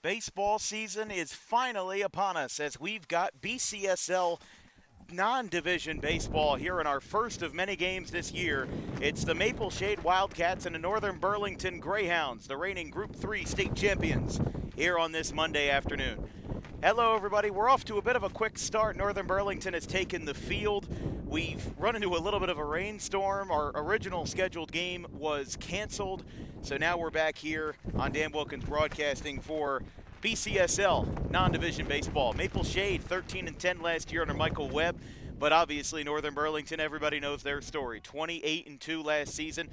Baseball season is finally upon us as we've got BCSL non-division baseball here in our first of many games this year. It's the Maple Shade Wildcats and the Northern Burlington Greyhounds, the reigning Group 3 state champions, here on this Monday afternoon. Hello everybody, we're off to a bit of a quick start. Northern Burlington has taken the field. We've run into a little bit of a rainstorm. Our original scheduled game was canceled, so now we're back here on Dan Wilkins Broadcasting for BCSL non-division baseball. Maple Shade 13-10 last year under Michael Webb, but obviously Northern Burlington, everybody knows their story. 28-2 last season.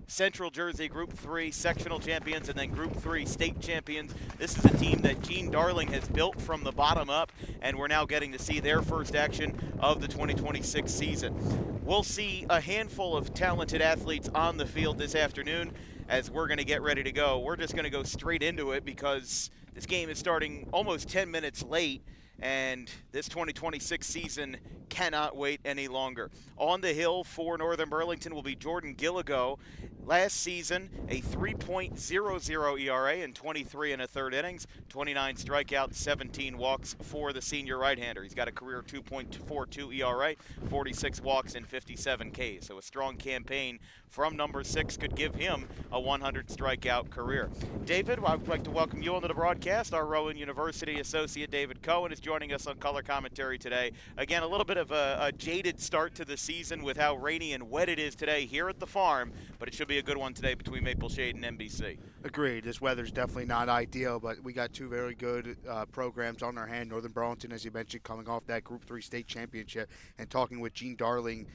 Central Jersey Group 3 sectional champions and then Group 3 state champions. This is a team that Gene Darling has built from the bottom up, and we're now getting to see their first action of the 2026 season. We'll see a handful of talented athletes on the field this afternoon as we're going to get ready to go. We're just going to go straight into it because this game is starting almost 10 minutes late, and this 2026 season cannot wait any longer. On the hill for Northern Burlington will be Jordan Gilligo. Last season, a 3.00 ERA in 23 and a third innings, 29 strikeouts, 17 walks for the senior right-hander. He's got a career 2.42 ERA, 46 walks, and 57 Ks. So a strong campaign from number 6 could give him a 100 strikeout career. David, I'd like to welcome you onto the broadcast. Our Rowan University associate David Cohen is joining us on color commentary today. Again, a little bit of a jaded start to the season with how rainy and wet it is today here at the farm, but it should be a good one today between Maple Shade and NBC. Agreed. This weather's definitely not ideal, but we got two very good programs on our hand. Northern Burlington, as you mentioned, coming off that Group 3 state championship, and talking with Gene Darling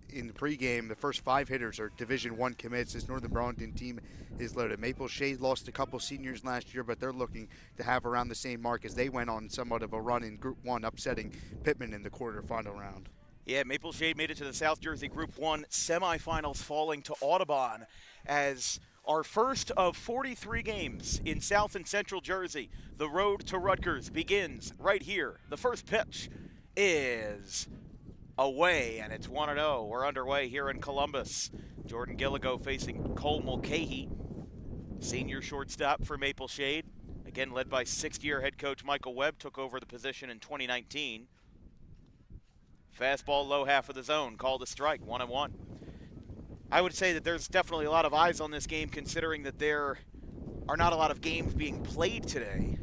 in the pregame, the first 5 hitters are Division I commits. This Northern Burlington team is loaded. Maple Shade lost a couple seniors last year, but they're looking to have around the same mark as they went on somewhat of a run in Group 1, upsetting Pittman in the quarterfinal round. Yeah, Maple Shade made it to the South Jersey Group 1 semifinals, falling to Audubon as our first of 43 games in South and Central Jersey. The road to Rutgers begins right here. The first pitch is away, and it's 1-0. We're underway here in Columbus. Jordan Gilligo facing Cole Mulcahy, senior shortstop for Maple Shade. Again, led by sixth-year head coach Michael Webb, took over the position in 2019. Fastball low half of the zone, called a strike, 1-1. I would say that there's definitely a lot of eyes on this game considering that there are not a lot of games being played today.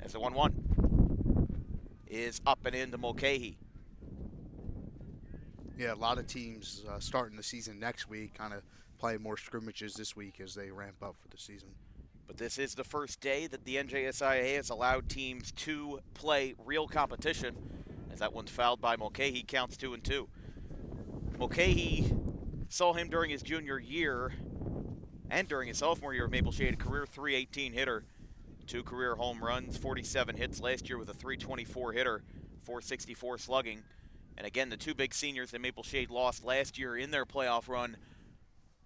As the 1-1 is up and into Mulcahy. Yeah, a lot of teams starting the season next week, kind of playing more scrimmages this week as they ramp up for the season. But this is the first day that the NJSIAA has allowed teams to play real competition, as that one's fouled by Mulcahy, counts 2-2. Mulcahy saw him during his junior year and during his sophomore year of Maple Shade, a career .318 hitter, 2 career home runs, 47 hits last year with a .324 hitter, .464 slugging. And again, the 2 big seniors that Maple Shade lost last year in their playoff run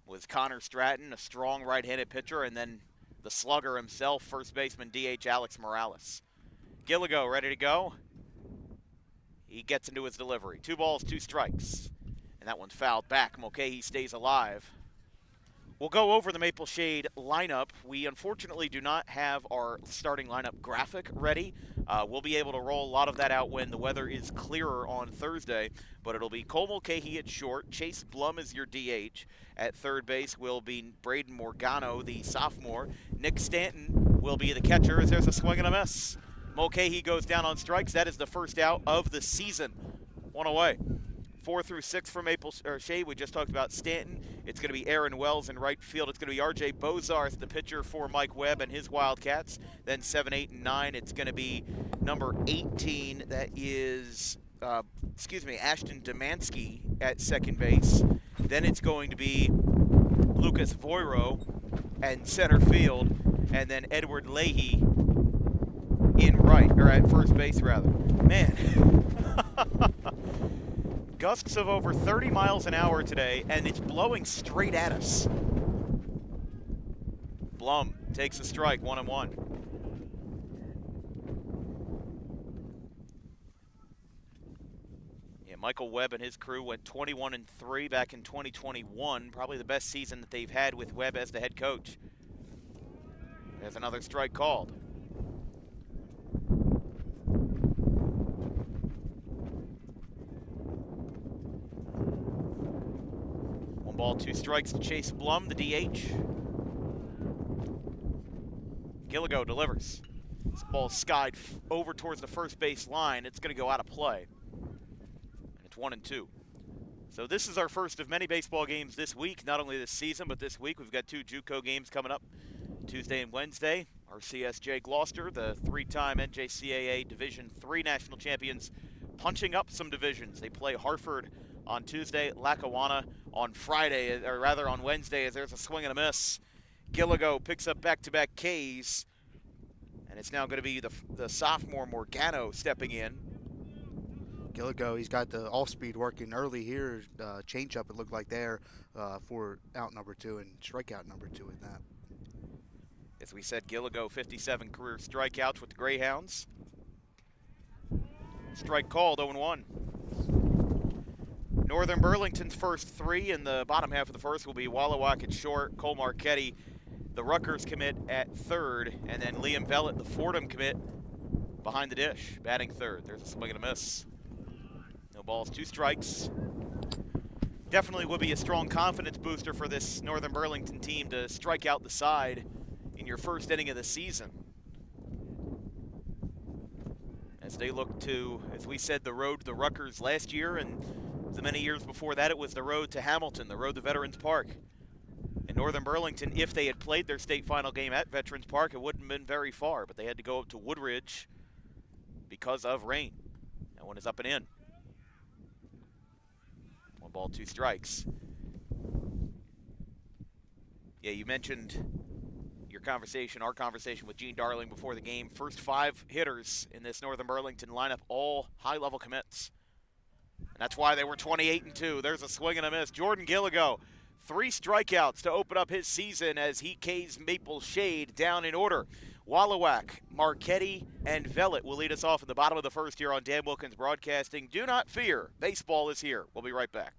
was Connor Stratton, a strong right-handed pitcher, and then the slugger himself, first baseman DH Alex Morales. Gilligo ready to go. He gets into his delivery. 2 balls, 2 strikes. And that one's fouled back. Mulcahy stays alive. We'll go over the Maple Shade lineup. We unfortunately do not have our starting lineup graphic ready. We'll be able to roll a lot of that out when the weather is clearer on Thursday, but it'll be Cole Mulcahy at short. Chase Blum is your DH. At third base will be Braden Morgano, the sophomore. Nick Stanton will be the catcher as there's a swing and a miss. Mulcahy goes down on strikes. That is the first out of the season. 1 away. 4 through 6 for Maple Shade. We just talked about Stanton. It's going to be Aaron Wells in right field. It's going to be R.J. Bozarth, the pitcher for Mike Webb and his Wildcats. Then 7, 8, and 9, it's going to be number 18. That is, Ashton Demansky at second base. Then it's going to be Lucas Voiro at center field. And then Edward Leahy in right, or at first base rather. Man. Gusts of over 30 miles an hour today, and it's blowing straight at us. Blum takes a strike, 1-1. Yeah, Michael Webb and his crew went 21-3 back in 2021, probably the best season that they've had with Webb as the head coach. There's another strike called. One ball, two strikes to Chase Blum, the DH. Gilligo delivers. This ball skied over towards the first base line. It's going to go out of play. And it's 1-2. So this is our first of many baseball games this week, not only this season, but this week. We've got two JUCO games coming up Tuesday and Wednesday. Our CSJ Gloucester, the three-time NJSIAA Division III national champions, punching up some divisions. They play Hartford on Tuesday, Lackawanna on Friday, or rather on Wednesday, as there's a swing and a miss. Gilligo picks up back-to-back Ks, and it's now going to be the sophomore Morgano stepping in. Gilligo, he's got the off-speed working early here. Change-up, it looked like there for out number 2 and strikeout number 2 in that. As we said, Gilligo, 57 career strikeouts with the Greyhounds. Strike called, 0-1. Northern Burlington's first three in the bottom half of the first will be Wallawak at short, Cole Marchetti, the Rutgers commit, at third, and then Liam Vellet, the Fordham commit, behind the dish, batting third. There's a swing and a miss. No balls, two strikes. Definitely would be a strong confidence booster for this Northern Burlington team to strike out the side in your first inning of the season. As they look to, as we said, the road to the Rutgers last year, and the many years before that, it was the road to Hamilton, the road to Veterans Park. And Northern Burlington, if they had played their state final game at Veterans Park, it wouldn't have been very far, but they had to go up to Woodridge because of rain. That one is up and in. One ball, two strikes. Yeah, you mentioned your conversation, our conversation with Gene Darling before the game. First five hitters in this Northern Burlington lineup, all high-level commits. And that's why they were 28-2. There's a swing and a miss. Jordan Gilligo, 3 strikeouts to open up his season as he K's Maple Shade down in order. Wallawak, Marchetti, and Vellet will lead us off in the bottom of the first here on Dan Wilkins Broadcasting. Do not fear. Baseball is here. We'll be right back.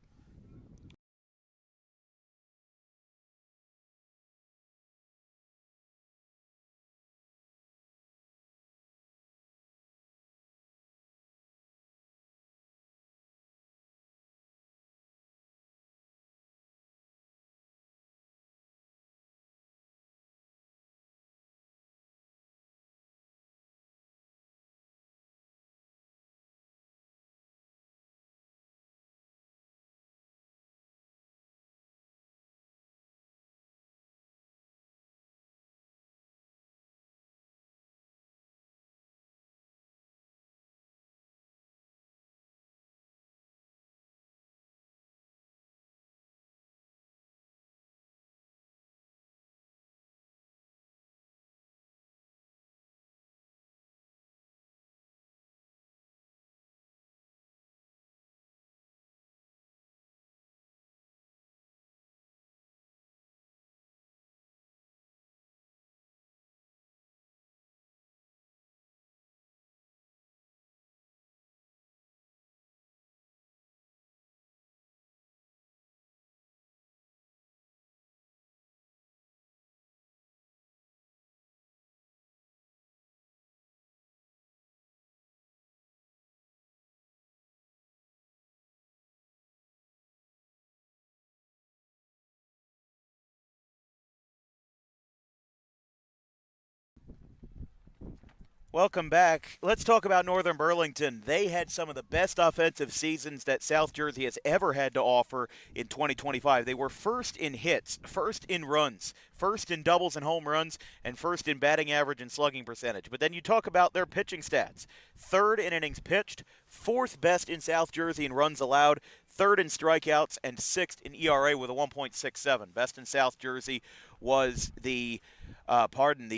Welcome back. Let's talk about Northern Burlington. They had some of the best offensive seasons that South Jersey has ever had to offer in 2025. They were first in hits, first in runs, first in doubles and home runs, and first in batting average and slugging percentage. But then you talk about their pitching stats. Third in innings pitched, fourth best in South Jersey in runs allowed, third in strikeouts, and sixth in ERA with a 1.67. Best in South Jersey was the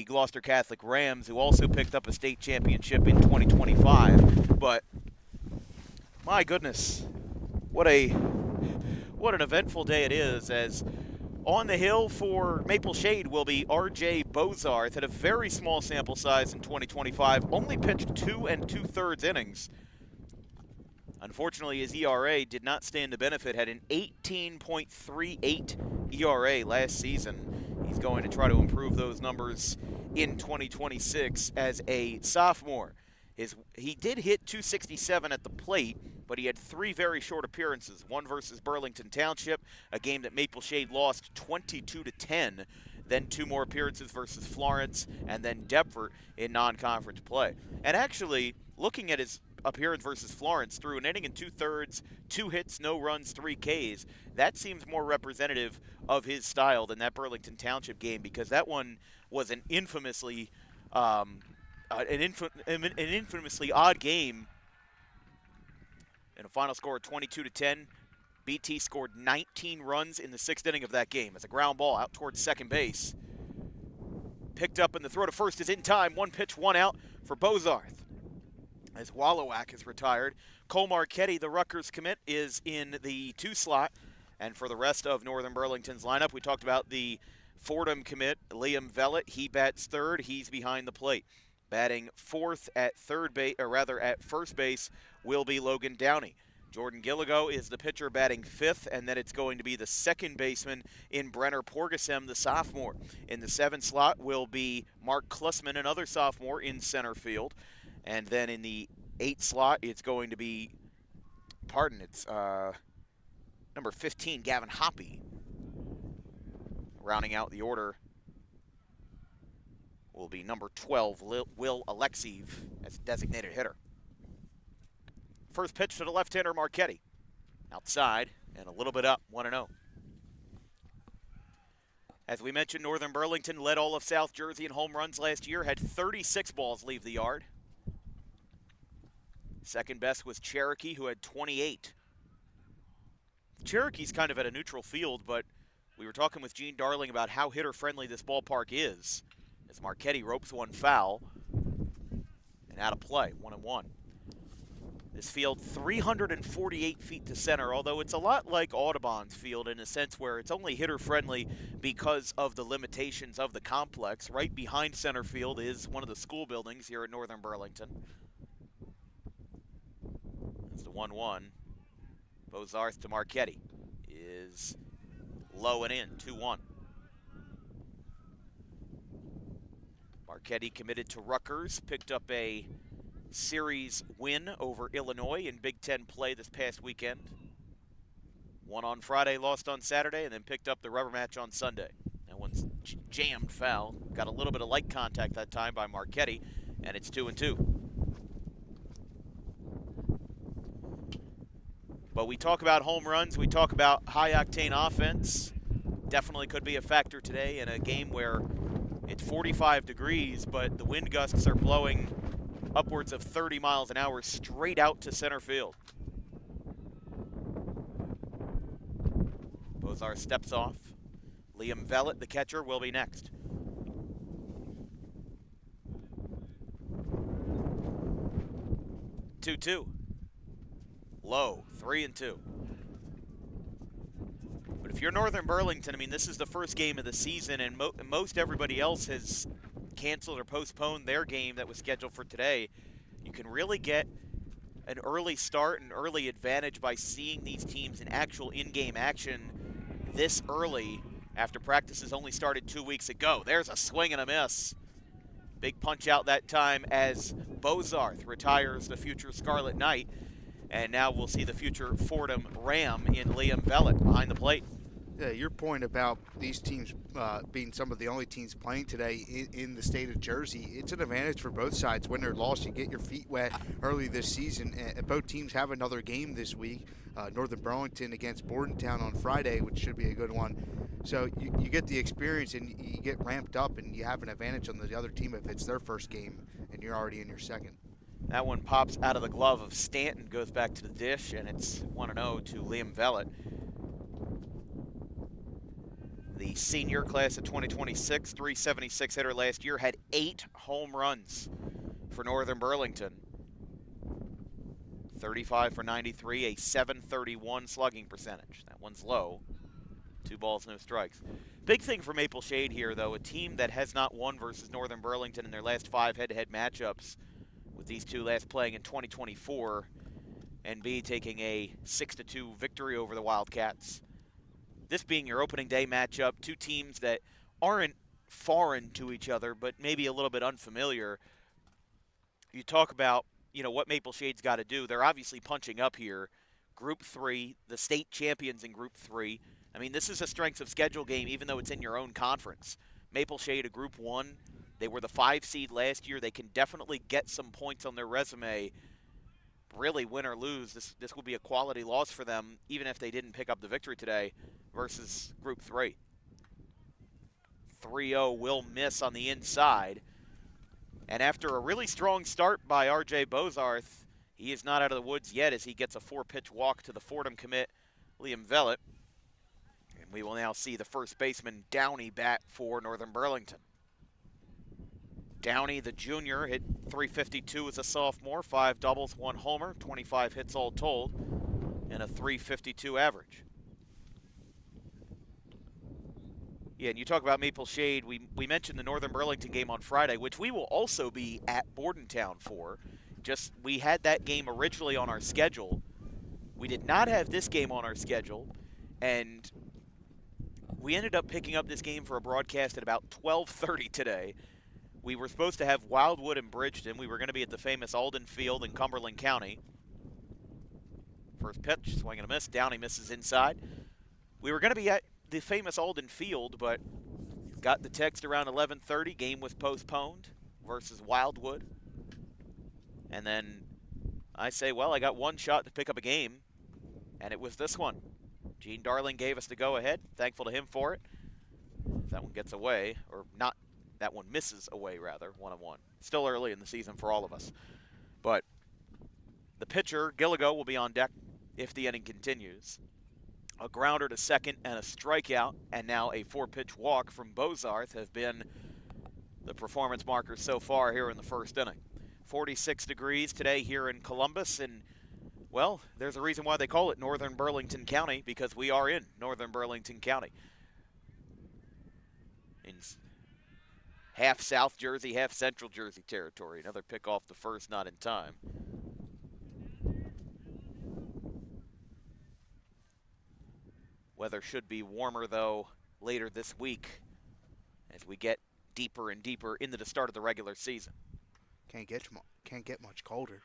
Gloucester Catholic Rams, who also picked up a state championship in 2025. But my goodness, what an eventful day it is, as on the hill for Maple Shade will be R.J. Bozarth. Had a very small sample size in 2025, only pitched 2 2/3 innings. Unfortunately, his ERA did not stand to benefit, had an 18.38 ERA last season. He's going to try to improve those numbers in 2026 as a sophomore. He did hit 267 at the plate, but he had 3 very short appearances. One versus Burlington Township, a game that Maple Shade lost 22-10. Then 2 more appearances versus Florence, and then Deptford in non-conference play. And actually, looking at his appearance versus Florence, through an inning and 2/3, 2 hits, no runs, 3 Ks, that seems more representative of his style than that Burlington Township game, because that one was an infamously infamously odd game. In a final score of 22-10, BT scored 19 runs in the 6th inning of that game as a ground ball out towards second base. Picked up, and the throw to first is in time. 1 pitch, 1 out for Bozarth. As Wallowak is retired, Cole Marchetti, the Rutgers commit, is in the 2 slot. And for the rest of Northern Burlington's lineup, we talked about the Fordham commit, Liam Vellet. He bats third. He's behind the plate. Batting fourth at at first base will be Logan Downey. Jordan Gilligo is the pitcher, batting fifth, and then it's going to be the second baseman in Brenner Porgesem, the sophomore. In the 7th slot will be Mark Klussman, another sophomore, in center field. And then in the 8th slot, it's going to be, number 15, Gavin Hoppy. Rounding out the order will be number 12, Will Alexiev, as designated hitter. First pitch to the left-hander, Marchetti. Outside and a little bit up, 1-0. As we mentioned, Northern Burlington led all of South Jersey in home runs last year, had 36 balls leave the yard. Second best was Cherokee, who had 28. Cherokee's kind of at a neutral field, but we were talking with Gene Darling about how hitter-friendly this ballpark is, as Marchetti ropes one foul and out of play, 1-1. This field, 348 feet to center, although it's a lot like Audubon's field in a sense where it's only hitter-friendly because of the limitations of the complex. Right behind center field is one of the school buildings here at Northern Burlington. It's the 1-1. Bozarth to Marchetti is low and in, 2-1. Marchetti committed to Rutgers, picked up a series win over Illinois in Big Ten play this past weekend. Won on Friday, lost on Saturday, and then picked up the rubber match on Sunday. That one's jammed foul. Got a little bit of light contact that time by Marchetti, and it's 2-2. But we talk about home runs, we talk about high-octane offense. Definitely could be a factor today in a game where it's 45 degrees, but the wind gusts are blowing upwards of 30 miles an hour straight out to center field. Bozarth steps off. Liam Vellet, the catcher, will be next. 2-2. Low, 3-2. But if you're Northern Burlington, I mean, this is the first game of the season, and most everybody else has canceled or postponed their game that was scheduled for today. You can really get an early start, an early advantage by seeing these teams in actual in-game action this early after practices only started 2 weeks ago. There's a swing and a miss. Big punch out that time as Bozarth retires the future Scarlet Knight. And now we'll see the future Fordham Ram in Liam Vellet behind the plate. Yeah, your point about these teams being some of the only teams playing today in the state of Jersey, it's an advantage for both sides. Win or loss, you get your feet wet early this season. And both teams have another game this week. Northern Burlington against Bordentown on Friday, which should be a good one. So you get the experience and you get ramped up, and you have an advantage on the other team if it's their first game and you're already in your second. That one pops out of the glove of Stanton, goes back to the dish, and it's 1-0 to Liam Vellet. The senior class of 2026, 376 hitter last year, had 8 home runs for Northern Burlington. 35 for 93, a .731 slugging percentage. That one's low. 2 balls, no strikes. Big thing for Maple Shade here, though, a team that has not won versus Northern Burlington in their last 5 head-to-head matchups, with these two last playing in 2024, and B taking a 6-2 victory over the Wildcats. This being your opening day matchup, two teams that aren't foreign to each other, but maybe a little bit unfamiliar. You talk about, what Maple Shade's got to do. They're obviously punching up here. Group 3, the state champions in Group 3. I mean, this is a strength of schedule game, even though it's in your own conference. Maple Shade, a Group 1. They were the 5 seed last year. They can definitely get some points on their resume. Really, win or lose, this will be a quality loss for them, even if they didn't pick up the victory today versus Group 3. 3-0 will miss on the inside. And after a really strong start by R.J. Bozarth, he is not out of the woods yet as he gets a 4-pitch walk to the Fordham commit, Liam Vellet. And we will now see the first baseman, Downey, bat for Northern Burlington. Downey, the junior, hit .352 as a sophomore, 5 doubles, 1 homer, 25 hits all told, and a .352 average. Yeah, and you talk about Maple Shade. We mentioned the Northern Burlington game on Friday, which we will also be at Bordentown for. We had that game originally on our schedule. We did not have this game on our schedule, and we ended up picking up this game for a broadcast at about 12:30 today. We were supposed to have Wildwood and Bridgeton. We were going to be at the famous Alden Field in Cumberland County. First pitch, swing and a miss. Downey misses inside. We were going to be at the famous Alden Field, but got the text around 11:30. Game was postponed versus Wildwood. And then I say, well, I got one shot to pick up a game, and it was this one. Gene Darling gave us the go-ahead. Thankful to him for it. That one gets away, or not. That one misses away, rather, 1-1. Still early in the season for all of us. But the pitcher, Gilligo, will be on deck if the inning continues. A grounder to second and a strikeout, and now a 4-pitch walk from Bozarth have been the performance markers so far here in the first inning. 46 degrees today here in Columbus, and, well, there's a reason why they call it Northern Burlington County, because we are in Northern Burlington County. In half South Jersey, half Central Jersey territory. Another pick off the first, not in time. Weather should be warmer, though, later this week as we get deeper and deeper into the start of the regular season. Can't get much colder.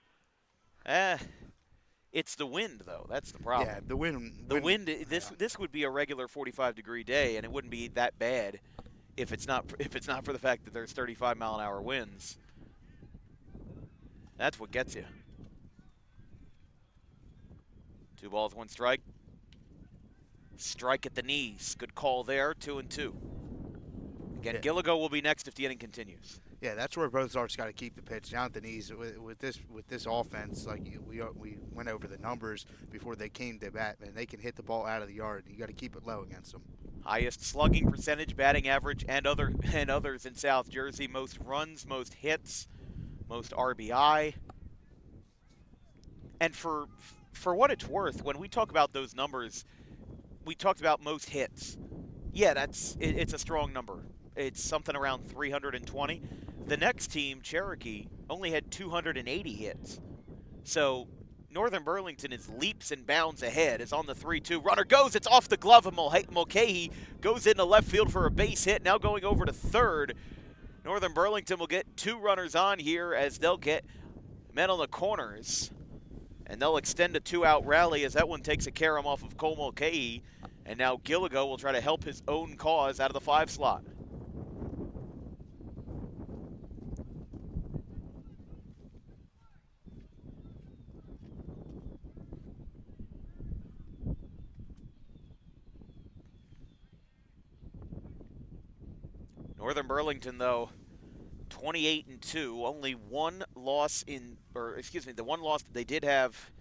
It's the wind, though. That's the problem. Yeah, the wind. This would be a regular 45-degree day, and it wouldn't be that bad if it's not for the fact that there's 35-mile-an-hour winds. That's what gets you. 2 balls, 1 strike. Strike at the knees. Good call there. 2-2. Again, yeah. Gilligo will be next if the inning continues. Yeah, that's where Bozarth's got to keep the pitch down at the knees. With this offense, like we went over the numbers before they came to bat, and they can hit the ball out of the yard. You got to keep it low against them. Highest slugging percentage, batting average, and others in South Jersey. Most runs, most hits, most RBI. And for what it's worth, when we talk about those numbers, we talked about most hits. Yeah, it's a strong number. It's something around 320. The next team, Cherokee, only had 280 hits. So Northern Burlington is leaps and bounds ahead. It's on the 3-2. Runner goes. It's off the glove of Mulcahy. Goes into left field for a base hit. Now going over to third. Northern Burlington will get 2 runners on here as they'll get men on the corners. And they'll extend a 2-out rally as that one takes a carom off of Cole Mulcahy. And now Gilligo will try to help his own cause out of the 5 slot. Northern Burlington, though, 28-2, only one loss the one loss that they did have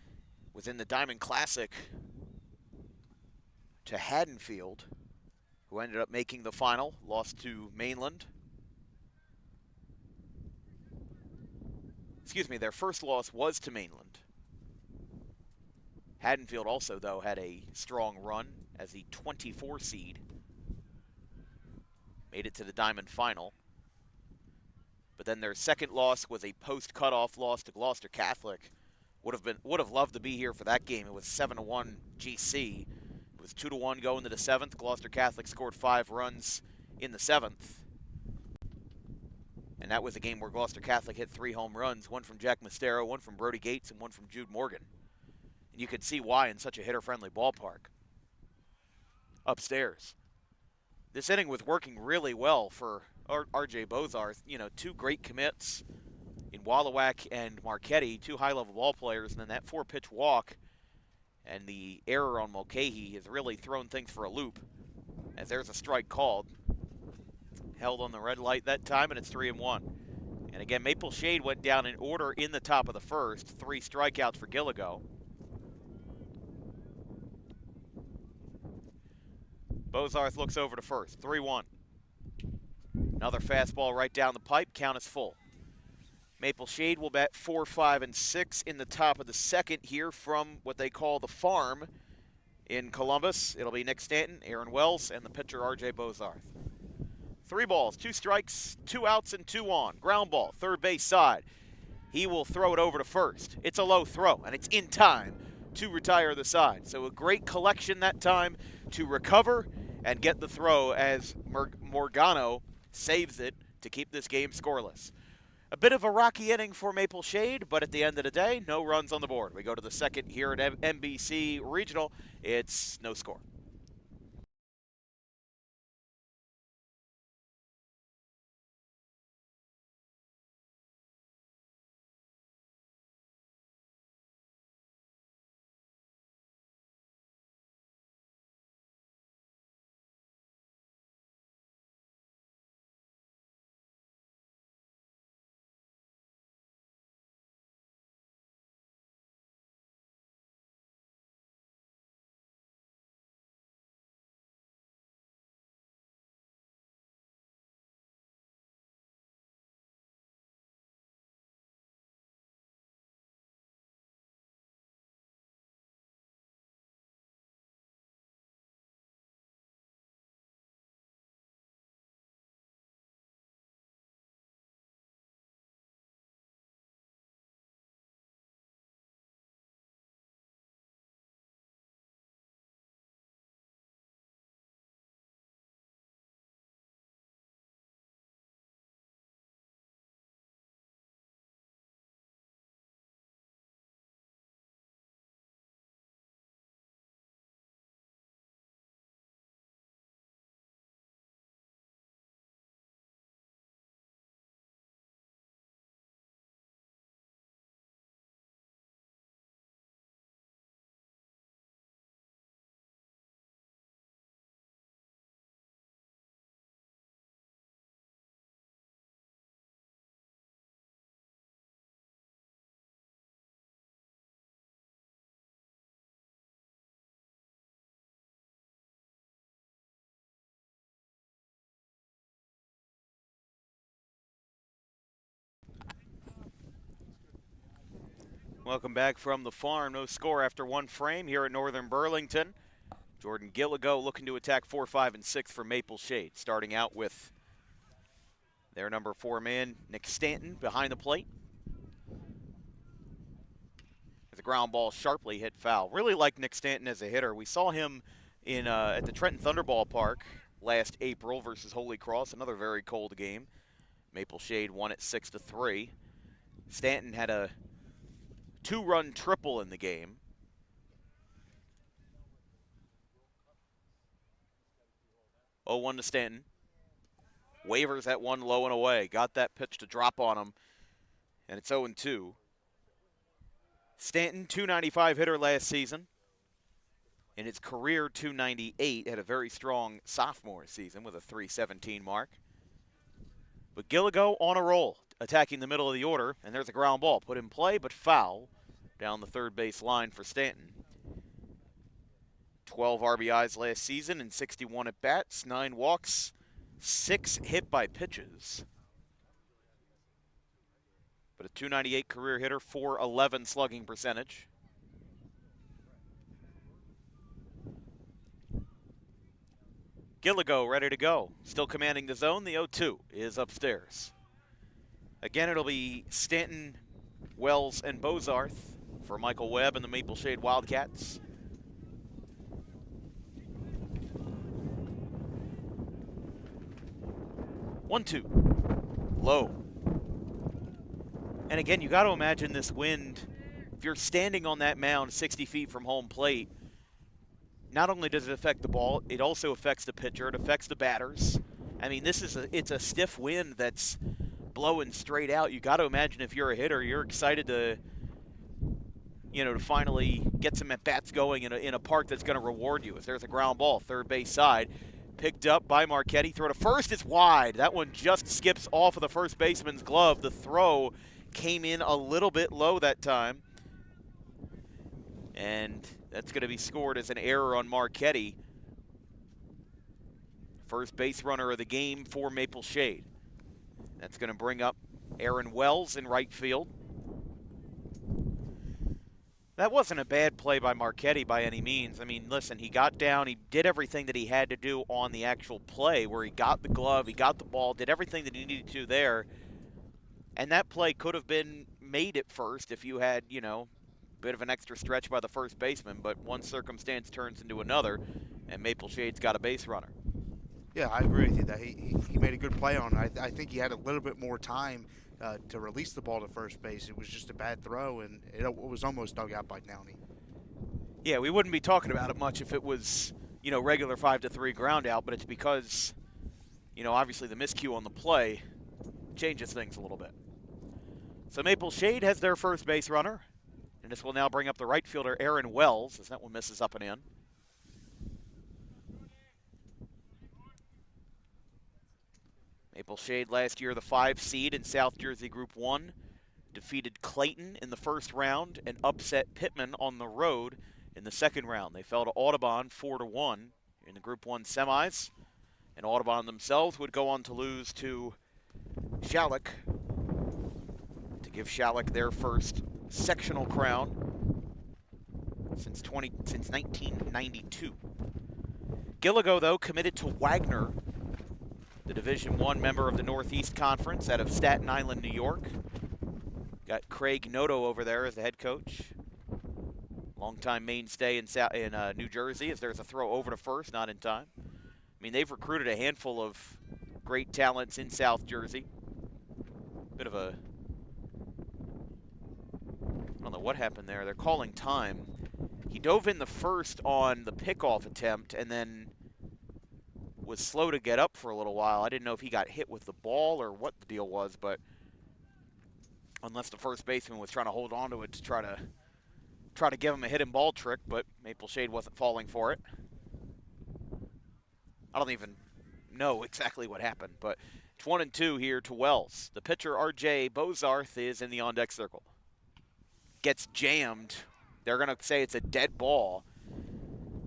was in the Diamond Classic to Haddonfield, who ended up making the final, lost to Mainland. Their first loss was to Mainland. Haddonfield also, though, had a strong run as the 24 seed. Made it to the Diamond final. But then their second loss was a post-cutoff loss to Gloucester Catholic. Would have loved to be here for that game. It was 7-1 GC. It was 2-1 going to the 7th. Gloucester Catholic scored 5 runs in the 7th. And that was a game where Gloucester Catholic hit 3 home runs, one from Jack Mastero, one from Brody Gates, and one from Jude Morgan. And you could see why in such a hitter-friendly ballpark. Upstairs. This inning was working really well for R.J. Bozarth. 2 great commits in Wallowak and Marchetti, 2 high-level ball players, and then that 4-pitch walk and the error on Mulcahy has really thrown things for a loop, as there's a strike called. Held on the red light that time, and it's 3-1. And again, Maple Shade went down in order in the top of the first. 3 strikeouts for Gilligo. Bozarth looks over to first. 3-1. Another fastball right down the pipe. Count is full. Maple Shade will bat 4, 5, and 6 in the top of the second here from what they call the farm in Columbus. It'll be Nick Stanton, Aaron Wells, and the pitcher R.J. Bozarth. 3 balls, 2 strikes, 2 outs, and 2 on. Ground ball, third base side. He will throw it over to first. It's a low throw, and it's in time to retire the side. So a great collection that time to recover and get the throw as Morgano saves it to keep this game scoreless. A bit of a rocky inning for Maple Shade, but at the end of the day, no runs on the board. We go to the second here at NBC Regional. It's no score. Welcome back from the farm. No score after 1 frame here at Northern Burlington. Jordan Gilligo looking to attack 4, 5, and 6 for Maple Shade. Starting out with their number 4 man, Nick Stanton, behind the plate. The ground ball sharply hit foul. Really like Nick Stanton as a hitter. We saw him in at the Trenton Thunder Ballpark last April versus Holy Cross, another very cold game. Maple Shade won it 6-3. Stanton had a 2-run triple in the game. Oh, 1 to Stanton. Wavers at 1 low and away. Got that pitch to drop on him, and it's 0-2. Stanton, .295 hitter last season. In his career, .298. Had a very strong sophomore season with a .317 mark. But Gilligo on a roll, attacking the middle of the order, and there's a ground ball. Put in play, but foul down the third base line for Stanton. 12 RBIs last season and 61 at-bats, 9 walks, 6 hit by pitches. But a .298 career hitter, .411 slugging percentage. Gilligo ready to go. Still commanding the zone. The 0-2 is upstairs. Again, it'll be Stanton, Wells, and Bozarth for Michael Webb and the Maple Shade Wildcats. 1-2. Low. And again, you got to imagine this wind. If you're standing on that mound 60 feet from home plate, not only does it affect the ball, it also affects the pitcher. It affects the batters. I mean, it's a stiff wind that's blowing straight out. You got to imagine if you're a hitter, you're excited to finally get some at-bats going in a park that's going to reward you. If there's a ground ball, third base side, picked up by Marchetti. Throw to first is wide. That one just skips off of the first baseman's glove. The throw came in a little bit low that time. And that's going to be scored as an error on Marchetti. First base runner of the game for Maple Shade. That's going to bring up Aaron Wells in right field. That wasn't a bad play by Marchetti by any means. I mean, listen, he got down, he did everything that he had to do on the actual play where he got the glove, he got the ball, did everything that he needed to there. And that play could have been made at first if you had, a bit of an extra stretch by the first baseman, but one circumstance turns into another, and Maple Shade's got a base runner. Yeah, I agree with you that he made a good play on it. I think he had a little bit more time to release the ball to first base. It was just a bad throw, and it was almost dug out by Downey. Yeah, we wouldn't be talking about it much if it was, regular 5-3 ground out, but it's because, obviously the miscue on the play changes things a little bit. So Maple Shade has their first base runner, and this will now bring up the right fielder Aaron Wells, as that one misses up and in. Maple Shade last year the 5 seed in South Jersey Group 1, defeated Clayton in the first round and upset Pittman on the road in the second round. They fell to Audubon 4-1 in the Group 1 semis, and Audubon themselves would go on to lose to Shalleck to give Shalleck their first sectional crown since 1992. Gilligo, though, committed to Wagner, the Division I member of the Northeast Conference out of Staten Island, New York. Got Craig Noto over there as the head coach. Longtime mainstay in New Jersey, as there's a throw over to first, not in time. I mean, they've recruited a handful of great talents in South Jersey. Bit of a... I don't know what happened there. They're calling time. He dove in the first on the pickoff attempt and then was slow to get up for a little while. I didn't know if he got hit with the ball or what the deal was, but unless the first baseman was trying to hold on to it to try to give him a hit and ball trick, but Maple Shade wasn't falling for it. I don't even know exactly what happened, but it's 1-2 here to Wells. The pitcher, R.J. Bozarth, is in the on-deck circle. Gets jammed. They're going to say it's a dead ball.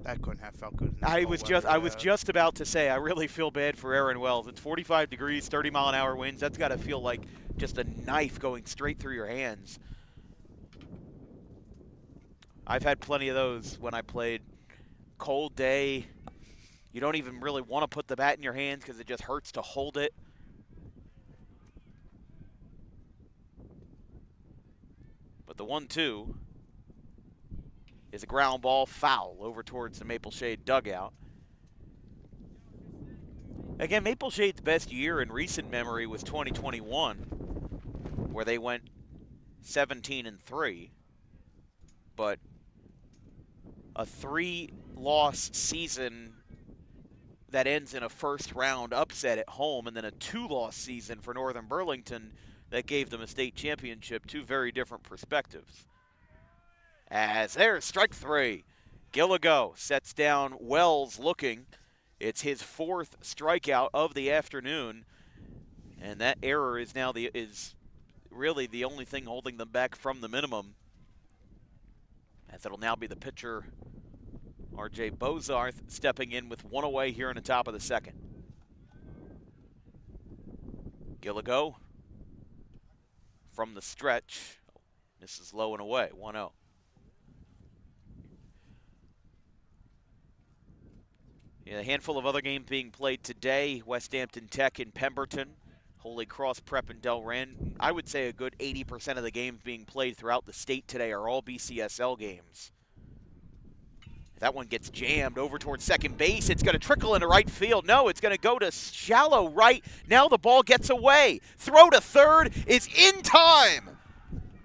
That couldn't have felt good. I was just about to say, I really feel bad for Aaron Wells. It's 45 degrees, 30-mile-an-hour winds. That's got to feel like just a knife going straight through your hands. I've had plenty of those when I played. Cold day. You don't even really want to put the bat in your hands because it just hurts to hold it. But the 1-2 is a ground ball foul over towards the Maple Shade dugout. Again, Maple Shade's best year in recent memory was 2021, where they went 17-3. But a 3-loss season that ends in a first-round upset at home, and then a 2-loss season for Northern Burlington that gave them a state championship, two very different perspectives. As there's strike 3. Gilligo sets down Wells looking. It's his 4th strikeout of the afternoon, and that error is now is really the only thing holding them back from the minimum, as it'll now be the pitcher, R.J. Bozarth, stepping in with one away here in the top of the second. Gilligo from the stretch. This is low and away, 1-0. Yeah, a handful of other games being played today. West Hampton Tech in Pemberton, Holy Cross Prep in Delran. I would say a good 80% of the games being played throughout the state today are all BCSL games. That one gets jammed over towards second base. It's going to trickle into right field. No, it's going to go to shallow right. Now the ball gets away. Throw to third is in time.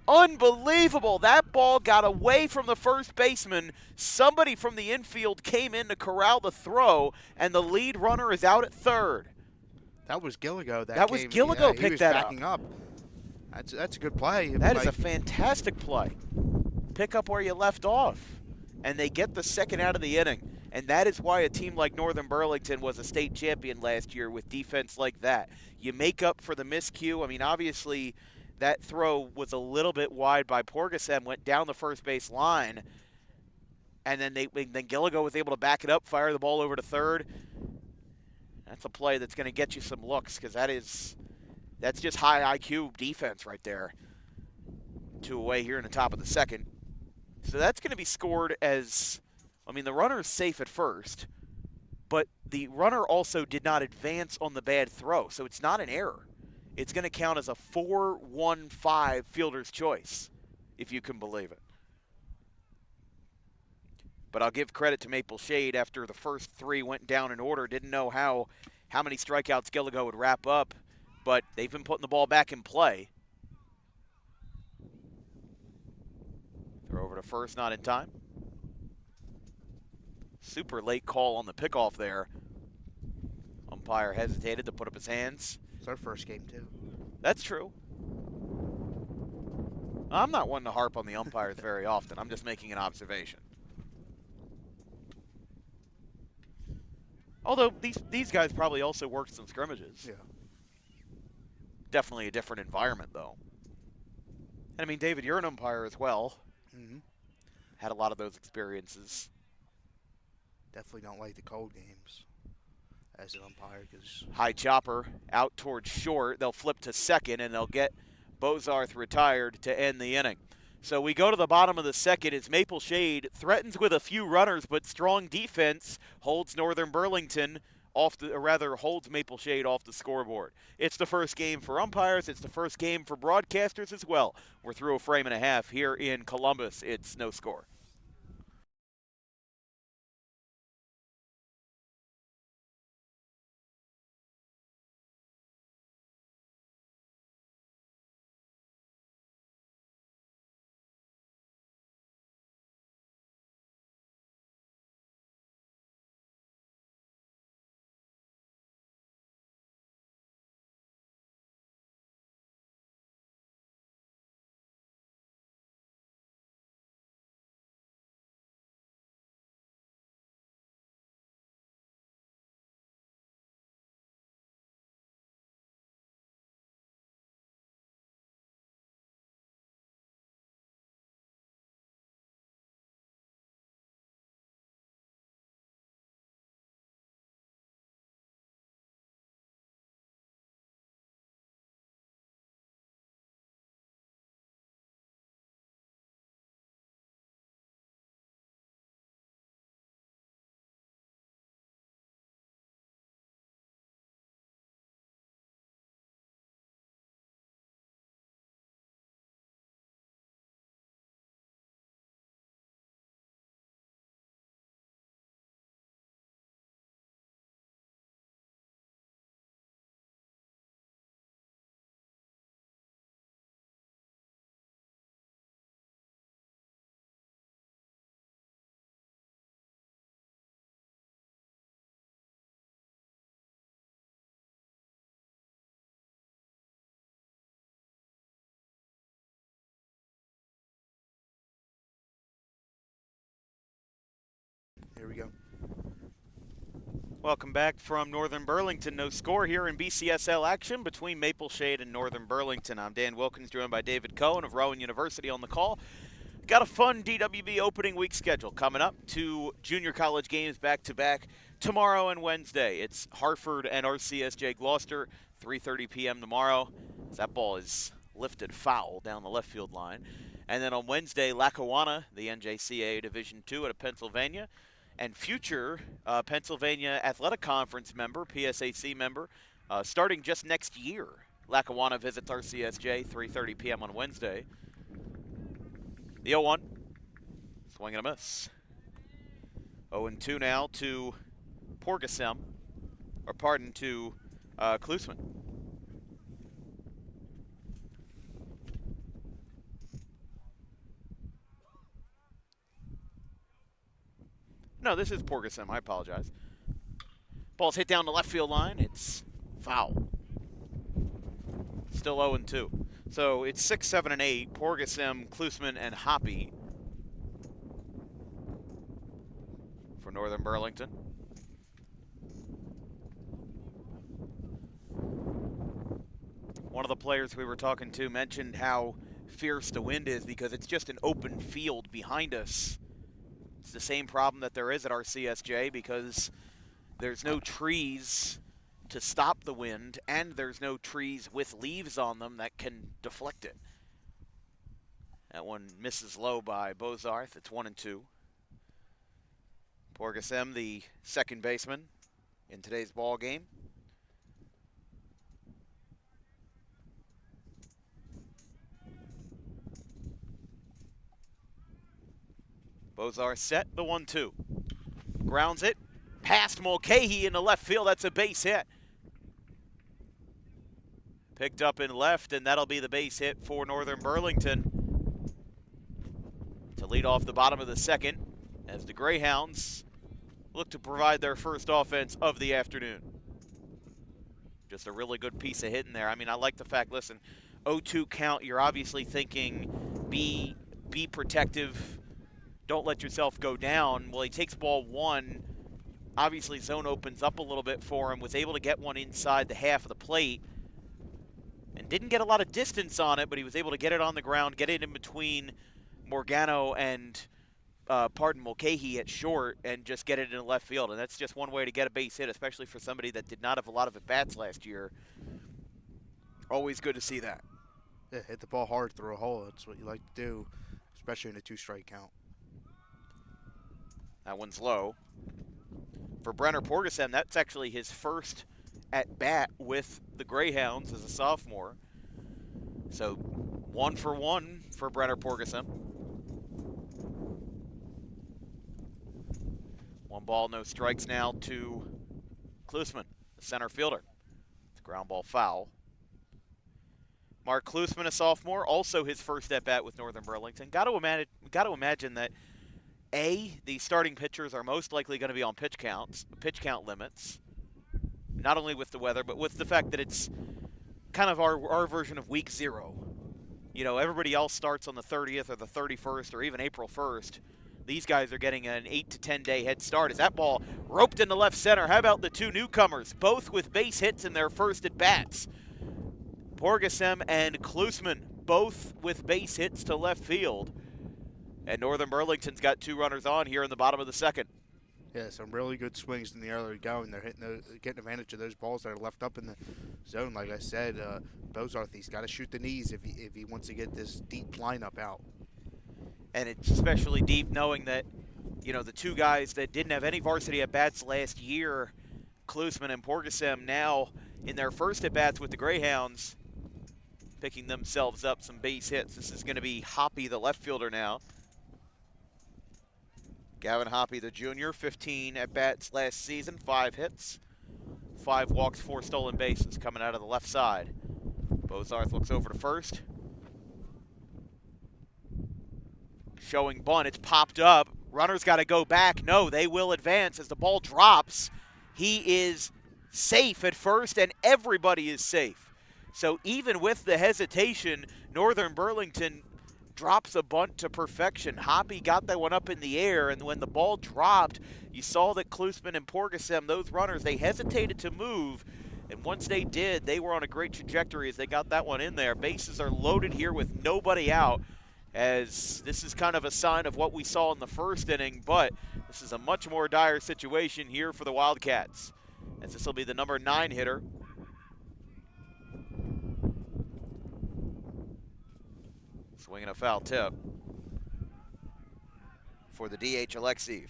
Unbelievable. That ball got away from the first baseman. Somebody from the infield came in to corral the throw, and the lead runner is out at third. That was Gilligo. That was Gilligo picked that up. He was backing up. That's a good play. That is a fantastic play. Pick up where you left off. And they get the second out of the inning. And that is why a team like Northern Burlington was a state champion last year with defense like that. You make up for the miscue. I mean, obviously, that throw was a little bit wide by Porgesem, went down the first base line. And then Gilligo was able to back it up, fire the ball over to third. That's a play that's going to get you some looks because that's just high IQ defense right there. 2 away here in the top of the second. So that's going to be scored as, I mean, the runner is safe at first, but the runner also did not advance on the bad throw, so it's not an error. It's going to count as a 4-1-5 fielder's choice, if you can believe it. But I'll give credit to Maple Shade after the first 3 went down in order. Didn't know how many strikeouts Gilligo would wrap up, but they've been putting the ball back in play. Throw over to first, not in time. Super late call on the pickoff there. Umpire hesitated to put up his hands. It's our first game, too. That's true. I'm not one to harp on the umpires very often. I'm just making an observation. Although these guys probably also worked some scrimmages. Yeah. Definitely a different environment, though. And I mean, David, you're an umpire as well. Mm-hmm. Had a lot of those experiences. Definitely don't like the cold games as an umpire because high chopper out towards short. They'll flip to second, and they'll get Bozarth retired to end the inning. So we go to the bottom of the second as Maple Shade threatens with a few runners, but strong defense holds Northern Burlington holds Maple Shade off the scoreboard. It's the first game for umpires. It's the first game for broadcasters as well. We're through a frame and a half here in Columbus. It's no score. here we go. Welcome back from Northern Burlington. No score here in BCSL action between Maple Shade and Northern Burlington. I'm Dan Wilkins, joined by David Cohen of Rowan University on the call. Got a fun DWB opening week schedule coming up. 2 junior college games back-to-back tomorrow and Wednesday. It's Hartford and RCSJ Gloucester, 3:30 p.m. tomorrow. That ball is lifted foul down the left field line. And then on Wednesday, Lackawanna, the NJSIAA Division II out of Pennsylvania, and future Pennsylvania Athletic Conference member, PSAC member, starting just next year. Lackawanna visits RCSJ, 3:30 p.m. on Wednesday. The 0-1, swing and a miss. 0-2 now to Porgasem, to Klusman. No, this is Porgasem. I apologize. Ball's hit down the left field line. It's foul. Still 0-2. So it's 6, 7, and 8. Porgasem, Klusman, and Hoppy for Northern Burlington. One of the players we were talking to mentioned how fierce the wind is because it's just an open field behind us. It's the same problem that there is at our CSJ because there's no trees to stop the wind, and there's no trees with leaves on them that can deflect it. That one misses low by Bozarth. It's 1-2. Porgasem, the second baseman in today's ball game. Bozarth set the 1-2. Grounds it. Past Mulcahy in the left field. That's a base hit. Picked up in left, and that'll be the base hit for Northern Burlington to lead off the bottom of the second as the Greyhounds look to provide their first offense of the afternoon. Just a really good piece of hitting there. I mean, I like the fact, listen, 0-2 count, you're obviously thinking be protective, don't let yourself go down. Well, he takes ball one. Obviously, zone opens up a little bit for him, was able to get one inside the half of the plate, and didn't get a lot of distance on it, but he was able to get it on the ground, get it in between Morgano and Mulcahy at short, and just get it in left field. And that's just one way to get a base hit, especially for somebody that did not have a lot of at-bats last year. Always good to see that. Yeah, hit the ball hard through a hole. That's what you like to do, especially in a 2-strike count. That one's low. For Brenner Porgasem, that's actually his first at-bat with the Greyhounds as a sophomore. So 1 for 1 for Brenner Porgasem. 1 ball, no strikes now to Klusman, the center fielder. It's a ground ball foul. Mark Klusman, a sophomore, also his first at-bat with Northern Burlington. Got to imagine that the starting pitchers are most likely going to be on pitch count limits, not only with the weather, but with the fact that it's kind of our version of week 0. You know, everybody else starts on the 30th or the 31st or even April 1st. These guys are getting an 8 to 10 day head start. Is that ball roped into left center? How about the two newcomers, both with base hits in their first at-bats? Porgasem and Klusman, both with base hits to left field. And Northern Burlington's got 2 runners on here in the bottom of the second. Yeah, some really good swings in the early going. They're getting advantage of those balls that are left up in the zone. Like I said, Bozarth, he's got to shoot the knees if he wants to get this deep lineup out. And it's especially deep knowing that, you know, the 2 guys that didn't have any varsity at-bats last year, Klusman and Porgasem, now in their first at-bats with the Greyhounds, picking themselves up some base hits. This is going to be Hoppy, the left fielder now. Gavin Hoppy, the junior, 15 at-bats last season, 5 hits, 5 walks, 4 stolen bases coming out of the left side. Bozarth looks over to first. Showing bunt, it's popped up. Runner's got to go back. No, they will advance as the ball drops. He is safe at first, and everybody is safe. So even with the hesitation, Northern Burlington drops a bunt to perfection. Hoppy got that one up in the air, and when the ball dropped, you saw that Klusman and Porgasem, those runners, they hesitated to move, and once they did, they were on a great trajectory as they got that one in there. Bases are loaded here with nobody out, as this is kind of a sign of what we saw in the first inning, but this is a much more dire situation here for the Wildcats, as this will be the number 9 hitter. Swinging a foul tip for the DH Alexiev.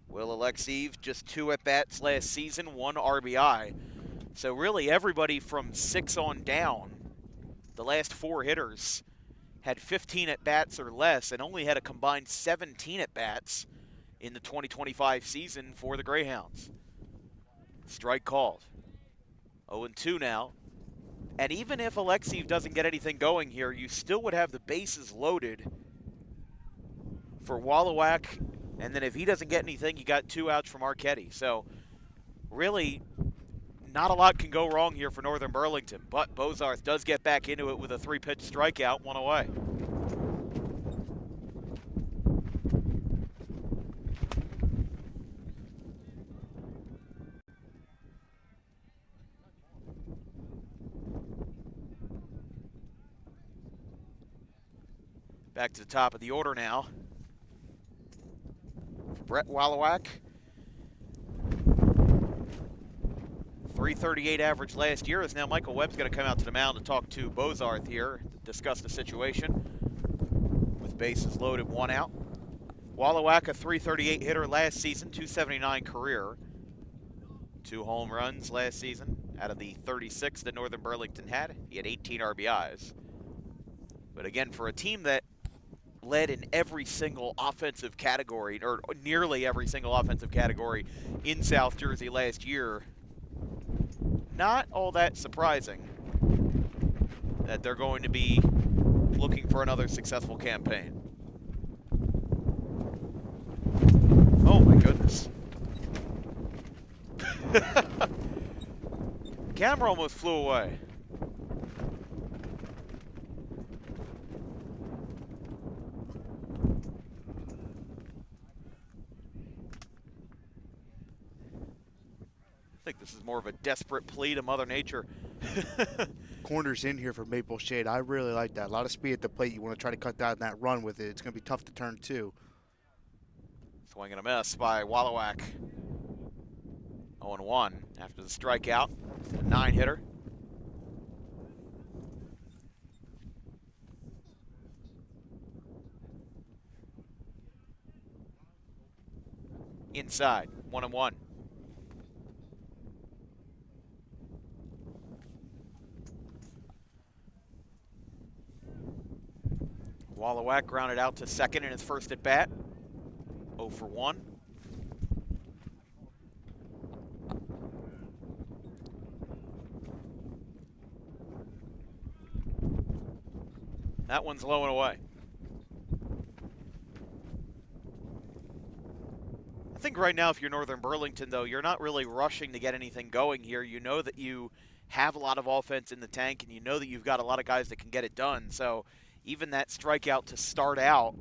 Will Alexiev, just 2 at-bats last season, 1 RBI. So really everybody from 6 on down, the last 4 hitters, had 15 at-bats or less and only had a combined 17 at-bats in the 2025 season for the Greyhounds. Strike called. 0-2 now. And even if Alexeyev doesn't get anything going here, you still would have the bases loaded for Wallowak. And then if he doesn't get anything, you got 2 outs from Arquette. So really, not a lot can go wrong here for Northern Burlington. But Bozarth does get back into it with a 3-pitch strikeout, 1 away. Back to the top of the order now. For Brett Wallowak. .338 average last year, as now Michael Webb's going to come out to the mound to talk to Bozarth here to discuss the situation. With bases loaded, 1 out. Wallowak, a .338 hitter last season, .279 career. 2 home runs last season out of the 36 that Northern Burlington had. He had 18 RBIs. But again, for a team that led in every single offensive category, or nearly every single offensive category in South Jersey last year, not all that surprising that they're going to be looking for another successful campaign. Oh my goodness. Camera almost flew away. I think this is more of a desperate plea to Mother Nature. Corners in here for Maple Shade. I really like that. A lot of speed at the plate. You want to try to cut down that run with it. It's going to be tough to turn 2. Swing and a miss by Wallowak. 0-1 after the strikeout. A 9-hitter. Inside, 1-1. Wallowak grounded out to second in his first at bat. 0 for 1. That one's low and away. I think right now, if you're Northern Burlington, though, you're not really rushing to get anything going here. You know that you have a lot of offense in the tank, and you know that you've got a lot of guys that can get it done. So even that strikeout to start out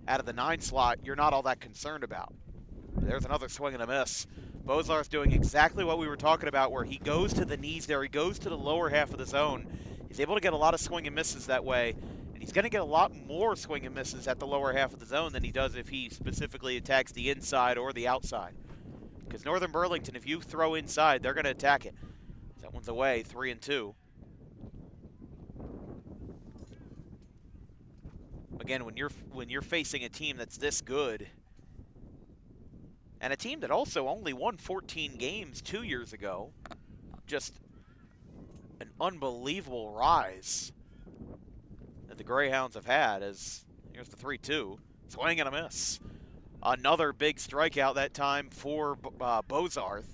of the 9 slot, you're not all that concerned about. There's another swing and a miss. Bozarth's doing exactly what we were talking about, where he goes to the knees there. He goes to the lower half of the zone. He's able to get a lot of swing and misses that way. And he's going to get a lot more swing and misses at the lower half of the zone than he does if he specifically attacks the inside or the outside. Because Northern Burlington, if you throw inside, they're going to attack it. That one's away, 3-2. Again, when you're facing a team that's this good, and a team that also only won 14 games 2 years ago, just an unbelievable rise that the Greyhounds have had. As here's the 3-2, swing and a miss. Another big strikeout that time for Bozarth,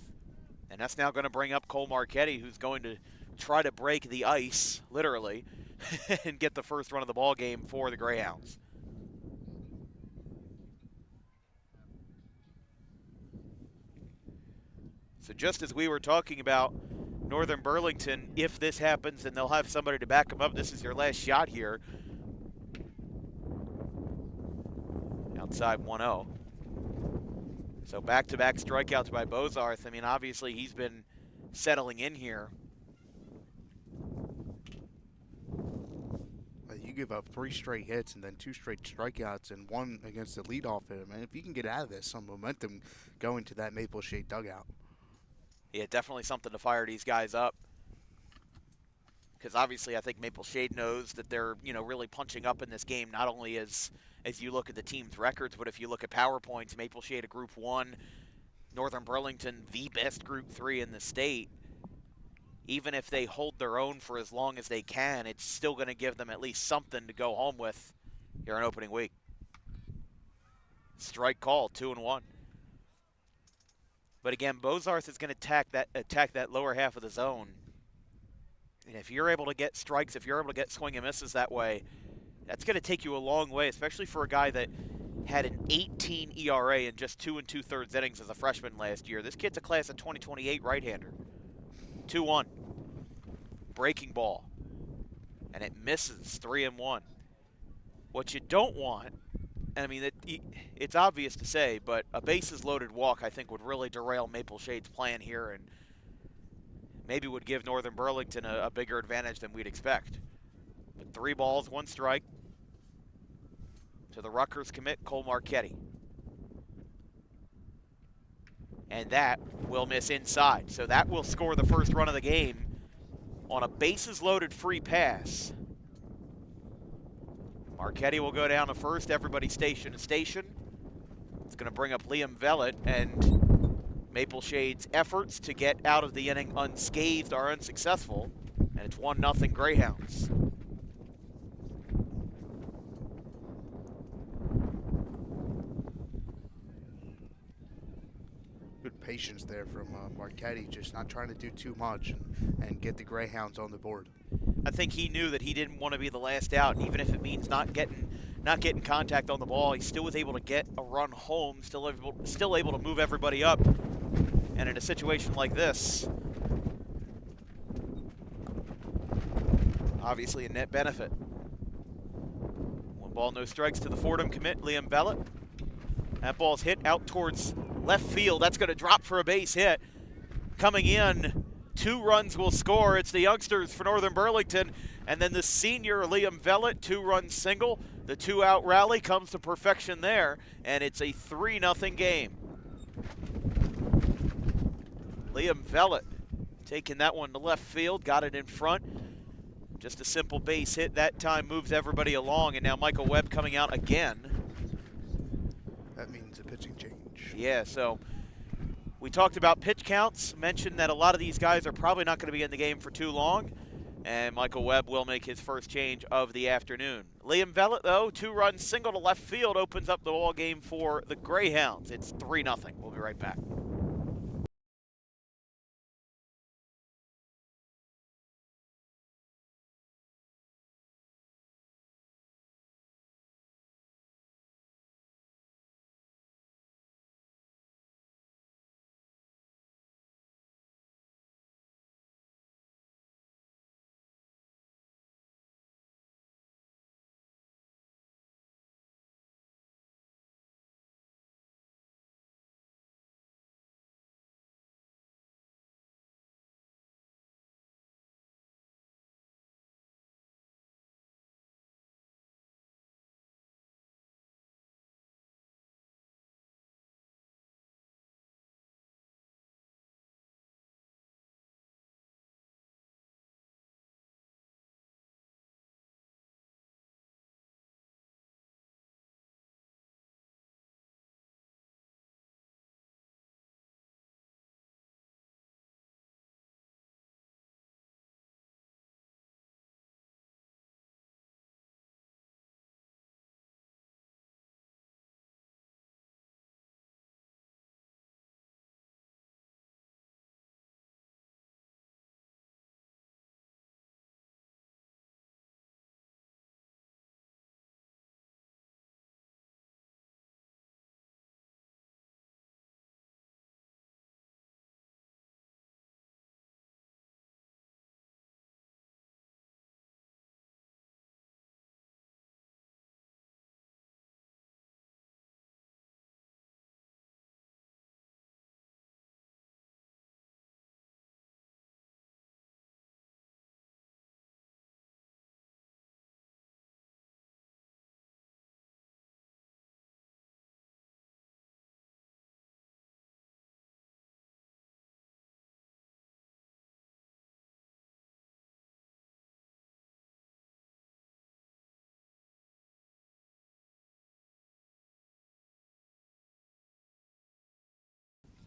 and that's now going to bring up Cole Marchetti, who's going to try to break the ice, literally, and get the first run of the ball game for the Greyhounds. So just as we were talking about Northern Burlington, if this happens, then they'll have somebody to back them up. This is your last shot here. Outside 1-0. So back-to-back strikeouts by Bozarth. I mean, obviously he's been settling in here. You give up 3 straight hits and then 2 straight strikeouts and 1 against the leadoff hitter, man. If you can get out of this, some momentum going to that Maple Shade dugout. Yeah, definitely something to fire these guys up. Because obviously I think Maple Shade knows that they're, really punching up in this game, not only as you look at the team's records, but if you look at power points, Maple Shade a Group 1, Northern Burlington the best Group 3 in the state. even if they hold their own for as long as they can, it's still going to give them at least something to go home with here in opening week. Strike call, 2-1. But again, Bozarth is going to attack that lower half of the zone. And if you're able to get strikes, if you're able to get swing and misses that way, that's going to take you a long way, especially for a guy that had an 18 ERA in just 2 2/3 innings as a freshman last year. This kid's a class of 2028 right-hander. 2-1. Breaking ball. And it misses, 3-1. What you don't want, I mean, it's obvious to say, but a bases-loaded walk, I think, would really derail Maple Shade's plan here and maybe would give Northern Burlington a bigger advantage than we'd expect. But 3 balls, 1 strike. To the Rutgers commit, Cole Marchetti. And that will miss inside. So that will score the first run of the game on a bases-loaded free pass. Marchetti will go down to first. Everybody station to station. It's going to bring up Liam Vellet, and Maple Shade's efforts to get out of the inning unscathed are unsuccessful, and it's 1-0 Greyhounds. Good patience there from Marchetti, just not trying to do too much and get the Greyhounds on the board. I think he knew that he didn't want to be the last out, and even if it means not getting contact on the ball, he still was able to get a run home, still able to move everybody up. And in a situation like this, obviously a net benefit. 1 ball, no strikes to the Fordham commit, Liam Vellet. That ball's hit out towards left field. That's going to drop for a base hit. Coming in, 2 runs will score. It's the youngsters for Northern Burlington. And then the senior, Liam Vellet, 2-run single. The 2-out rally comes to perfection there. And it's a 3-0 game. Liam Vellet taking that one to left field. Got it in front. Just a simple base hit that time, moves everybody along. And now Michael Webb coming out again. That means a pitching change. Yeah, so we talked about pitch counts, mentioned that a lot of these guys are probably not going to be in the game for too long, and Michael Webb will make his first change of the afternoon. Liam Vellet, though, 2-run single to left field, opens up the ball game for the Greyhounds. It's 3-0. We'll be right back.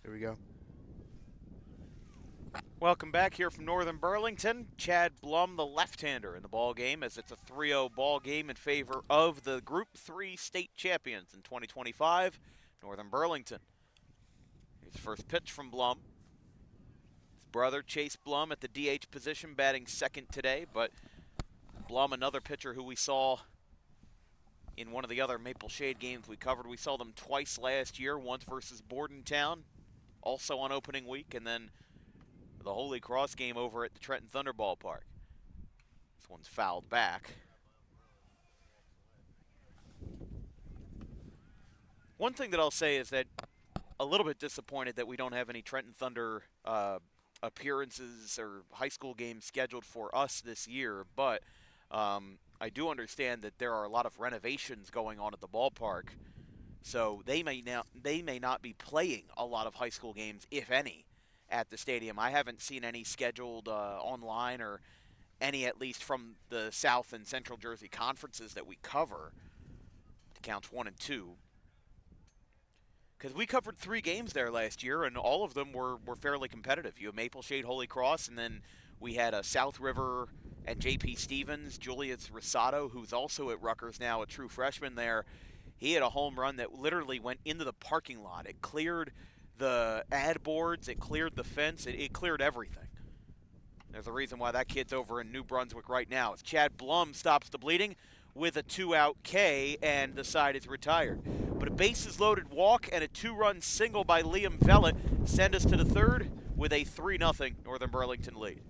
Here we go. Welcome back here from Northern Burlington. Chad Blum, the left-hander in the ball game, as it's a 3-0 ball game in favor of the Group 3 state champions in 2025, Northern Burlington. Here's the first pitch from Blum. His brother, Chase Blum, at the DH position, batting second today, but Blum, another pitcher who we saw in one of the other Maple Shade games we covered. We saw them twice last year, once versus Bordentown, also on opening week, and then the Holy Cross game over at the Trenton Thunder Ballpark. This one's fouled back. One thing that I'll say is that a little bit disappointed that we don't have any Trenton Thunder appearances or high school games scheduled for us this year, but I do understand that there are a lot of renovations going on at the ballpark, so they may not be playing a lot of high school games, if any, at the stadium. I haven't seen any scheduled online, or any at least from the South and Central Jersey conferences that we cover. It counts 1 and 2. Because we covered 3 games there last year, and all of them were fairly competitive. You have Maple Shade, Holy Cross, and then we had a South River and J.P. Stevens. Julius Rosado, who's also at Rutgers now, a true freshman there. He had a home run that literally went into the parking lot. It cleared the ad boards, it cleared the fence, it cleared everything. There's a reason why that kid's over in New Brunswick right now. As Chad Blum stops the bleeding with a 2-out K, and the side is retired. But a bases-loaded walk and a 2-run single by Liam Vellet send us to the third with a 3-0 Northern Burlington lead.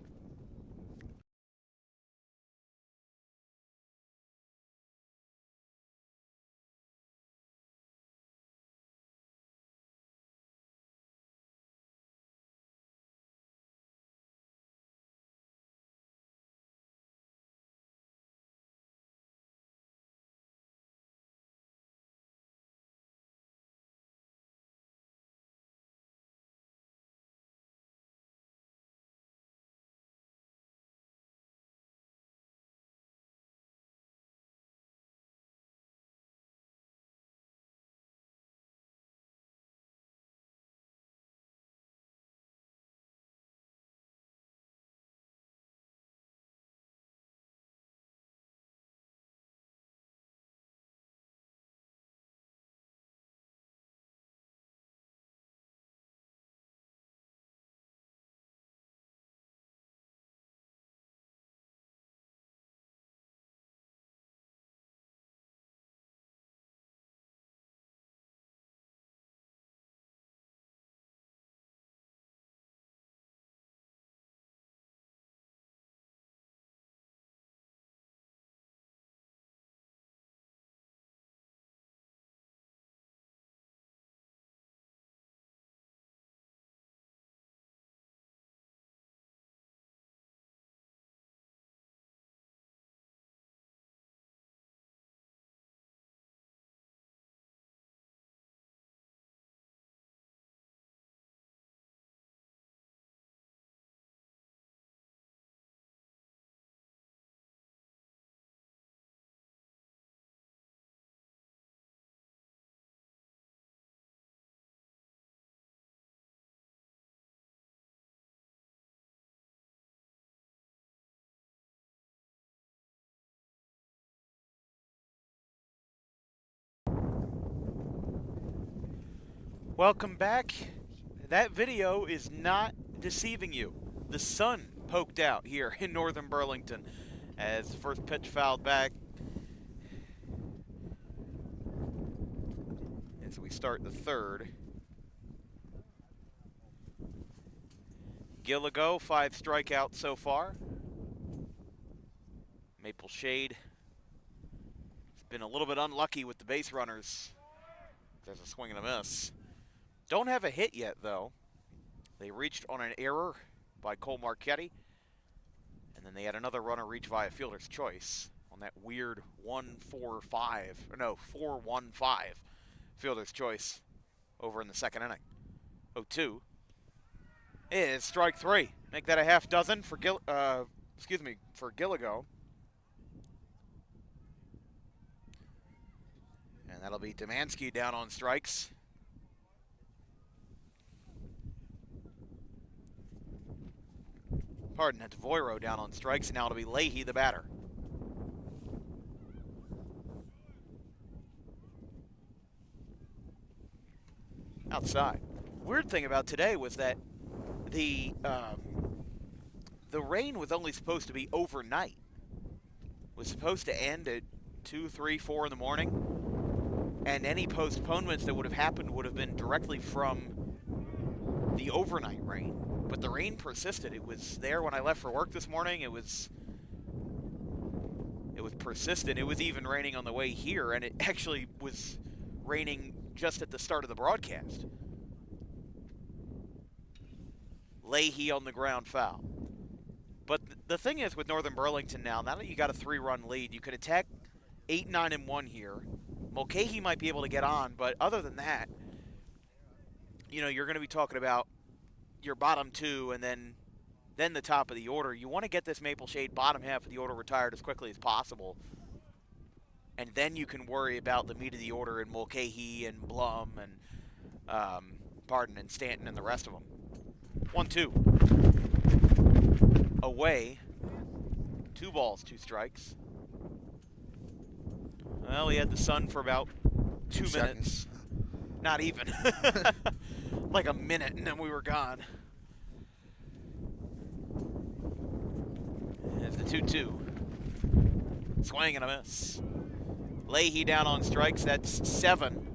Welcome back. That video is not deceiving you. The sun poked out here in Northern Burlington as the first pitch fouled back. As we start the third. Gilligo, 5 strikeouts so far. Maple Shade has been a little bit unlucky with the base runners. There's a swing and a miss. Don't have a hit yet, though. They reached on an error by Cole Marchetti, and then they had another runner reach via fielder's choice on that weird 4-1-5 fielder's choice over in the second inning. 0-2 is strike 3. Make that a half dozen for for Gilligo. And that'll be Demansky down on strikes. Pardon, that's Voiro down on strikes, and now it'll be Leahy, the batter. Outside. Weird thing about today was that the rain was only supposed to be overnight. Was supposed to end at 2, 3, 4 in the morning, and any postponements that would have happened would have been directly from the overnight rain. But the rain persisted. It was there when I left for work this morning. It was persistent. It was even raining on the way here, and it actually was raining just at the start of the broadcast. Leahy on the ground foul. But the thing is with Northern Burlington now that you got a 3-run lead, you could attack 8, 9, and 1 here. Mulcahy might be able to get on, but other than that, you know, you're going to be talking about your bottom 2 and then the top of the order. You want to get this Maple Shade bottom half of the order retired as quickly as possible. And then you can worry about the meat of the order and Mulcahy and Blum and and Stanton and the rest of them. 1-2. Away. 2 balls, 2 strikes. Well, we had the sun for about 2 minutes. Not even. Like a minute, and then we were gone. There's the 2-2. Swing and a miss. Leahy down on strikes. That's 7.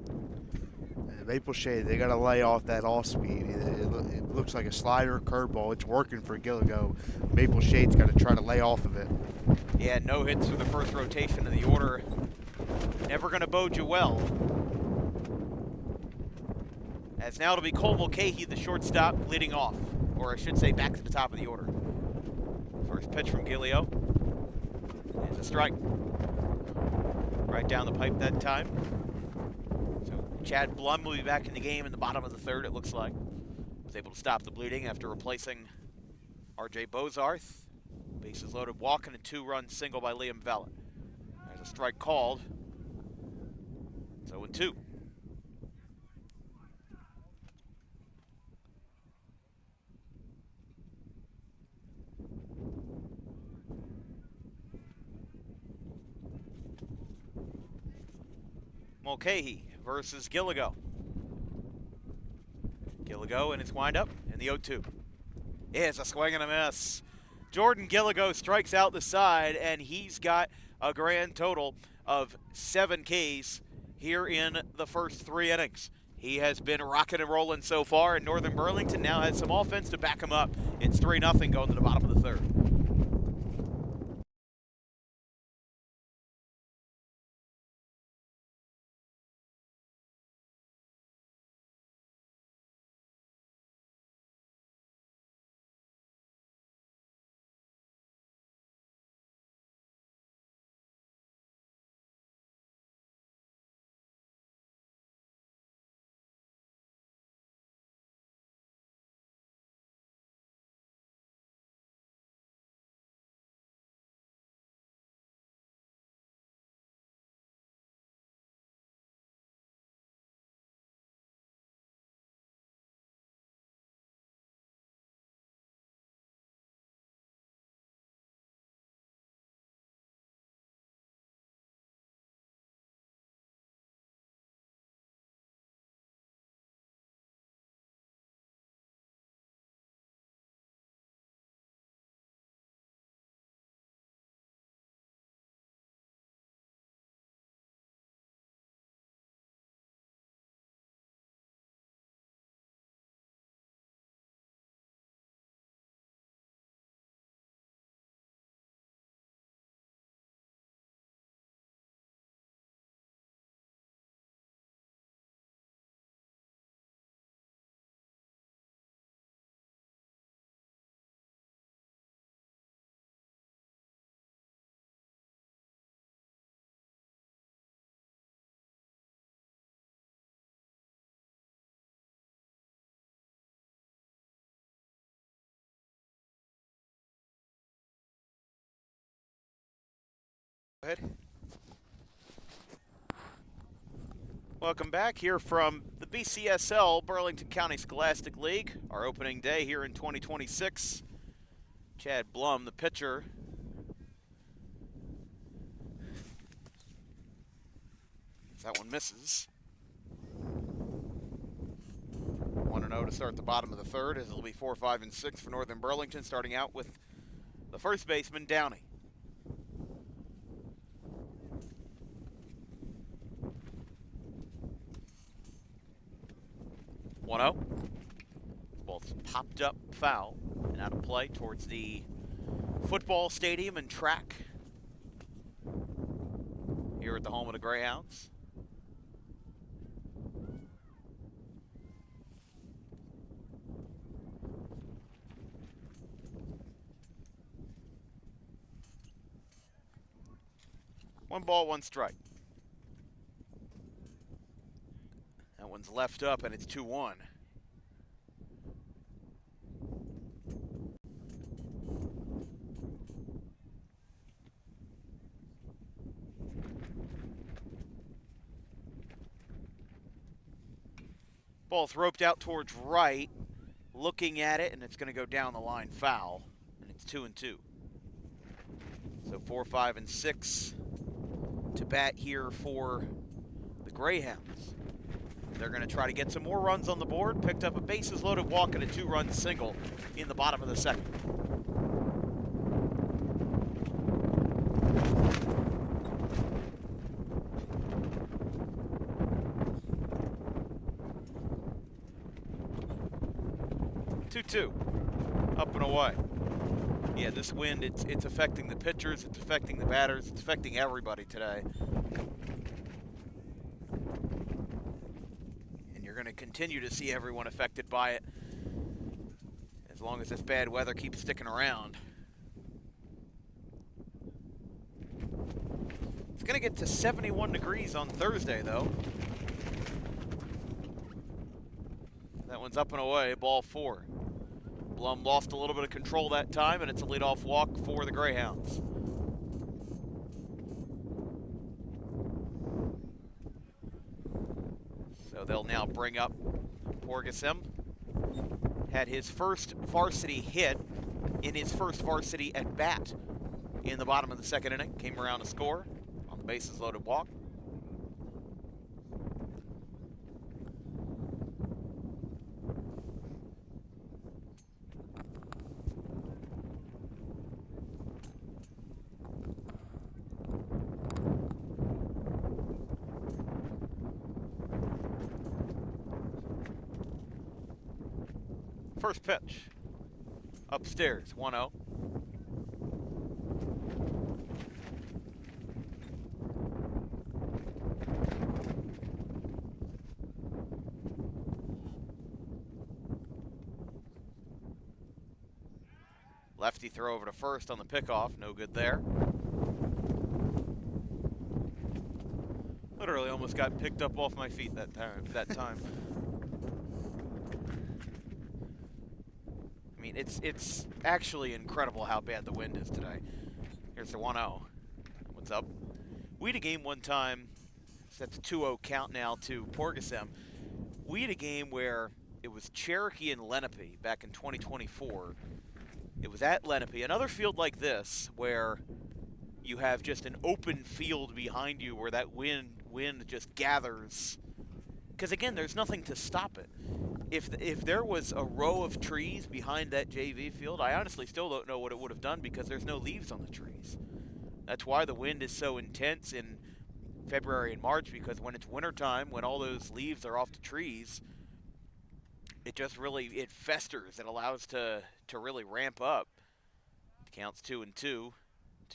Maple Shade, they got to lay off that off speed. It looks like a slider, curveball. It's working for Gilligo. Maple Shade's got to try to lay off of it. Yeah, no hits for the first rotation of the order. Never going to bode you well. As now it'll be Cole Mulcahy, the shortstop, leading off. Or I should say back to the top of the order. First pitch from Gilio. There's a strike. Right down the pipe that time. So Chad Blum will be back in the game in the bottom of the 3rd, it looks like. Was able to stop the bleeding after replacing R.J. Bozarth. Bases loaded, walk, and a 2-run single by Liam Vellet. There's a strike called. 0-2. Mulcahy versus Gilligo. Gilligo in his windup in the 0-2. It's a swing and a miss. Jordan Gilligo strikes out the side, and he's got a grand total of 7 Ks here in the first 3 innings. He has been rocking and rolling so far, and Northern Burlington now has some offense to back him up. It's 3-0 going to the bottom of the 3rd. Go ahead. Welcome back here from the BCSL Burlington County Scholastic League, our opening day here in 2026. Chad Blum, the pitcher. That one misses. 1-0 to start the bottom of the third, as it'll be 4, 5, and 6 for Northern Burlington, starting out with the first baseman, Downey. Both popped up foul and out of play towards the football stadium and track here at the home of the Greyhounds. One ball, one strike. That one's left up, and it's 2-1. Ball's roped out towards right, looking at it, and it's going to go down the line foul, and it's 2-2. So 4, 5, and 6 to bat here for the Greyhounds. They're going to try to get some more runs on the board. Picked up a bases-loaded walk and a 2-run single in the bottom of the second. Two, up and away. Yeah, this wind, it's affecting the pitchers, it's affecting the batters, it's affecting everybody today. And you're going to continue to see everyone affected by it as long as this bad weather keeps sticking around. It's going to get to 71 degrees on Thursday, though. That one's up and away, ball 4. Blum lost a little bit of control that time, and it's a leadoff walk for the Greyhounds. So they'll now bring up Porgesem. Had his first varsity hit in his first varsity at bat in the bottom of the second inning. Came around to score on the bases loaded walk. First pitch, upstairs, 1-0. Lefty throw over to first on the pickoff, no good there. Literally almost got picked up off my feet that time. It's actually incredible how bad the wind is today. Here's the 1-0. What's up? We had a game one time, so that's a 2-0 count now to Porgesem. We had a game where it was Cherokee and Lenape back in 2024. It was at Lenape, another field like this where you have just an open field behind you where that wind just gathers. Because again, there's nothing to stop it. If there was a row of trees behind that JV field, I honestly still don't know what it would have done because there's no leaves on the trees. That's why the wind is so intense in February and March, because when it's wintertime, when all those leaves are off the trees, it just really, it festers. It allows to really ramp up. The count's 2-2. 2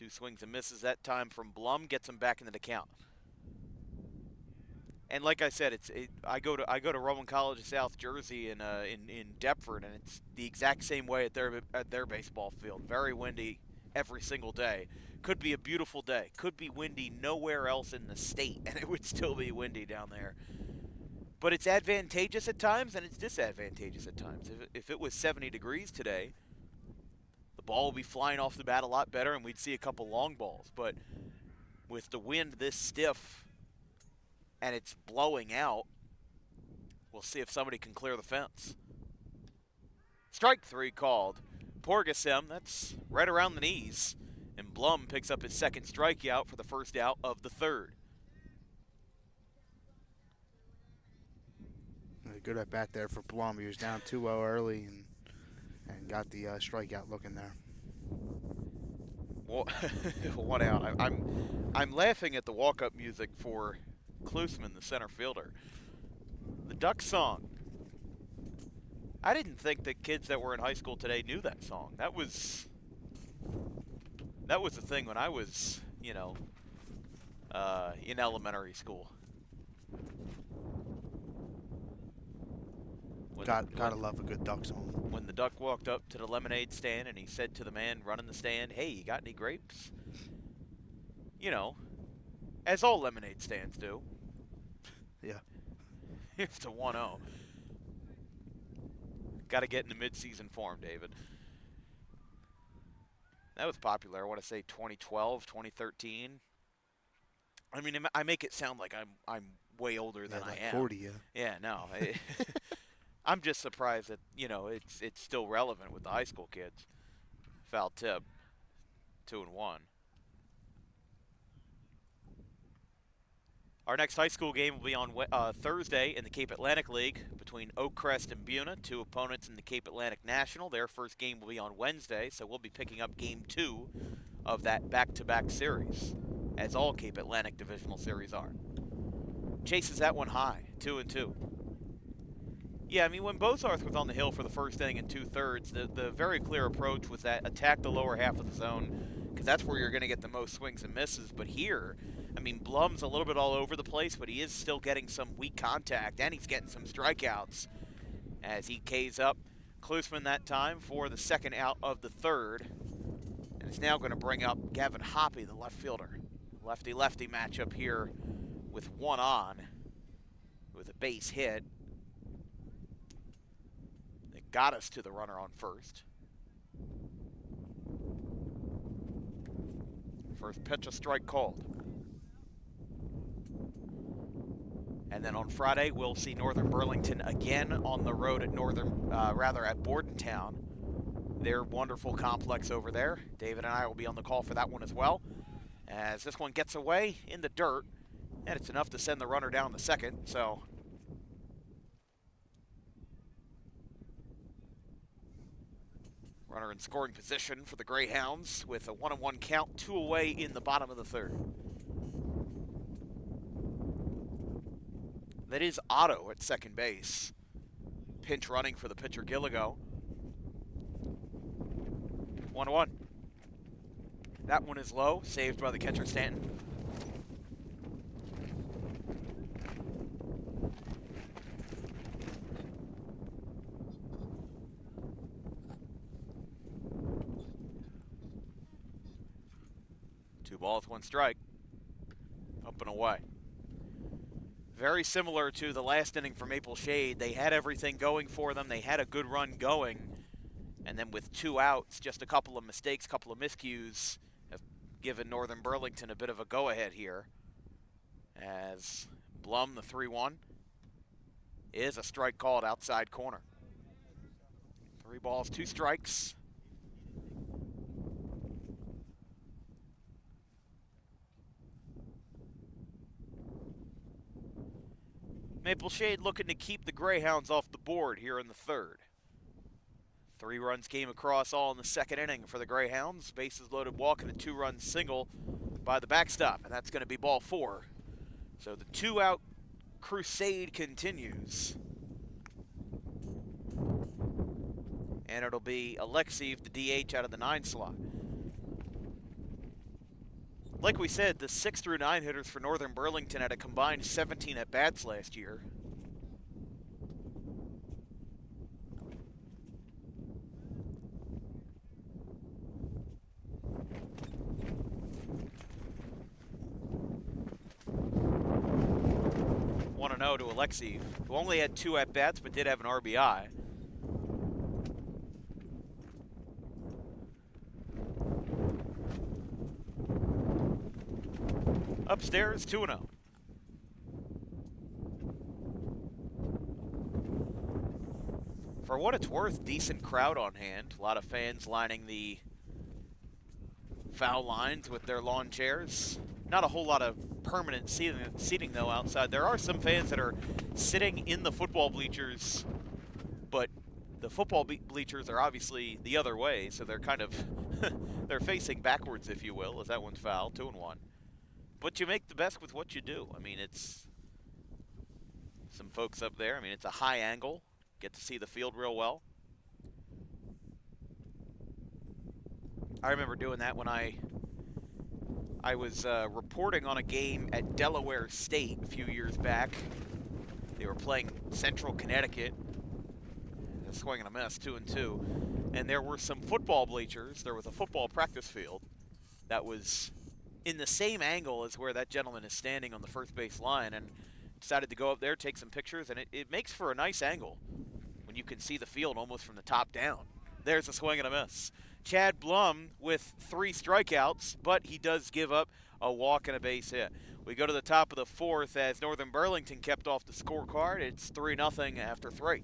swings and misses that time from Blum, gets him back into the count. And like I said, I go to Roman College of South Jersey in Deptford, and it's the exact same way at their baseball field. Very windy every single day. Could be a beautiful day. Could be windy nowhere else in the state, and it would still be windy down there. But it's advantageous at times, and it's disadvantageous at times. If it was 70 degrees today, the ball would be flying off the bat a lot better, and we'd see a couple long balls. But with the wind this stiff, and it's blowing out, we'll see if somebody can clear the fence. Strike 3 called. Porgesem, that's right around the knees. And Blum picks up his second strikeout for the first out of the third. A good at bat there for Blum. He was down 2-0 early and got the strikeout looking there. Well, 1 out. I'm laughing at the walk-up music for Klusman, the center fielder. The Duck song. I didn't think that kids that were in high school today knew that song. That was the thing when I was, in elementary school. Gotta love a good Duck song. When the Duck walked up to the lemonade stand and he said to the man running the stand, "Hey, you got any grapes?" As all lemonade stands do. Yeah. Here's the 1-0. Got to get into midseason form, David. That was popular. I want to say 2012, 2013. I mean, I make it sound like I'm way older than like I am. 40, yeah. Yeah, no. I'm just surprised that, it's still relevant with the high school kids. Foul tip. 2-1. Our next high school game will be on Thursday in the Cape Atlantic League between Oakcrest and Buna, two opponents in the Cape Atlantic National. Their first game will be on Wednesday, so we'll be picking up Game 2 of that back-to-back series, as all Cape Atlantic divisional series are. Chases that one high, 2-2. Yeah, I mean, when Bozarth was on the hill for the first inning and 2/3, the very clear approach was that attack the lower half of the zone, because that's where you're going to get the most swings and misses. But here, I mean, Blum's a little bit all over the place, but he is still getting some weak contact, and he's getting some strikeouts as he Ks up Klusman that time for the second out of the third. And it's now going to bring up Gavin Hoppy, the left fielder. Lefty-lefty matchup here with one on with a base hit. They got us to the runner on first. First pitch, a strike called. And then on Friday, we'll see Northern Burlington again on the road at at Bordentown. Their wonderful complex over there. David and I will be on the call for that one as well. As this one gets away in the dirt, and it's enough to send the runner down the second, so. Runner in scoring position for the Greyhounds with a 1-1 count, 2 away in the bottom of the third. That is Otto at second base. Pinch running for the pitcher Gilligo. 1-1. That one is low, saved by the catcher Stanton. Two balls, one strike. Up and away. Very similar to the last inning for Maple Shade. They had everything going for them. They had a good run going. And then with 2 outs, just a couple of mistakes, couple of miscues have given Northern Burlington a bit of a go-ahead here. As Blum, the 3-1, is a strike called outside corner. 3 balls, 2 strikes. Maple Shade looking to keep the Greyhounds off the board here in the third. 3 runs came across all in the second inning for the Greyhounds. Bases loaded walk and a 2-run single by the backstop, and that's going to be ball 4. So the 2-out crusade continues. And it'll be Alexiev, the DH, out of the 9 slot. Like we said, the 6 through 9 hitters for Northern Burlington had a combined 17 at-bats last year. One 1-0 to Alexiev, who only had 2 at-bats but did have an RBI. Upstairs, 2-0. For what it's worth, decent crowd on hand. A lot of fans lining the foul lines with their lawn chairs. Not a whole lot of permanent seating though outside. There are some fans that are sitting in the football bleachers, but the football bleachers are obviously the other way, so they're kind of they're facing backwards, if you will, as that one's foul, 2-1. But you make the best with what you do. I mean, it's some folks up there. I mean, it's a high angle. Get to see the field real well. I remember doing that when I was reporting on a game at Delaware State a few years back. They were playing Central Connecticut. A swing and a miss, 2-2. And there were some football bleachers. There was a football practice field that was in the same angle as where that gentleman is standing on the first base line, and decided to go up there, take some pictures, and it makes for a nice angle when you can see the field almost from the top down. There's a swing and a miss. Chad Blum with 3 strikeouts, but he does give up a walk and a base hit. We go to the top of the 4th as Northern Burlington kept off the scorecard. It's 3-0 after 3.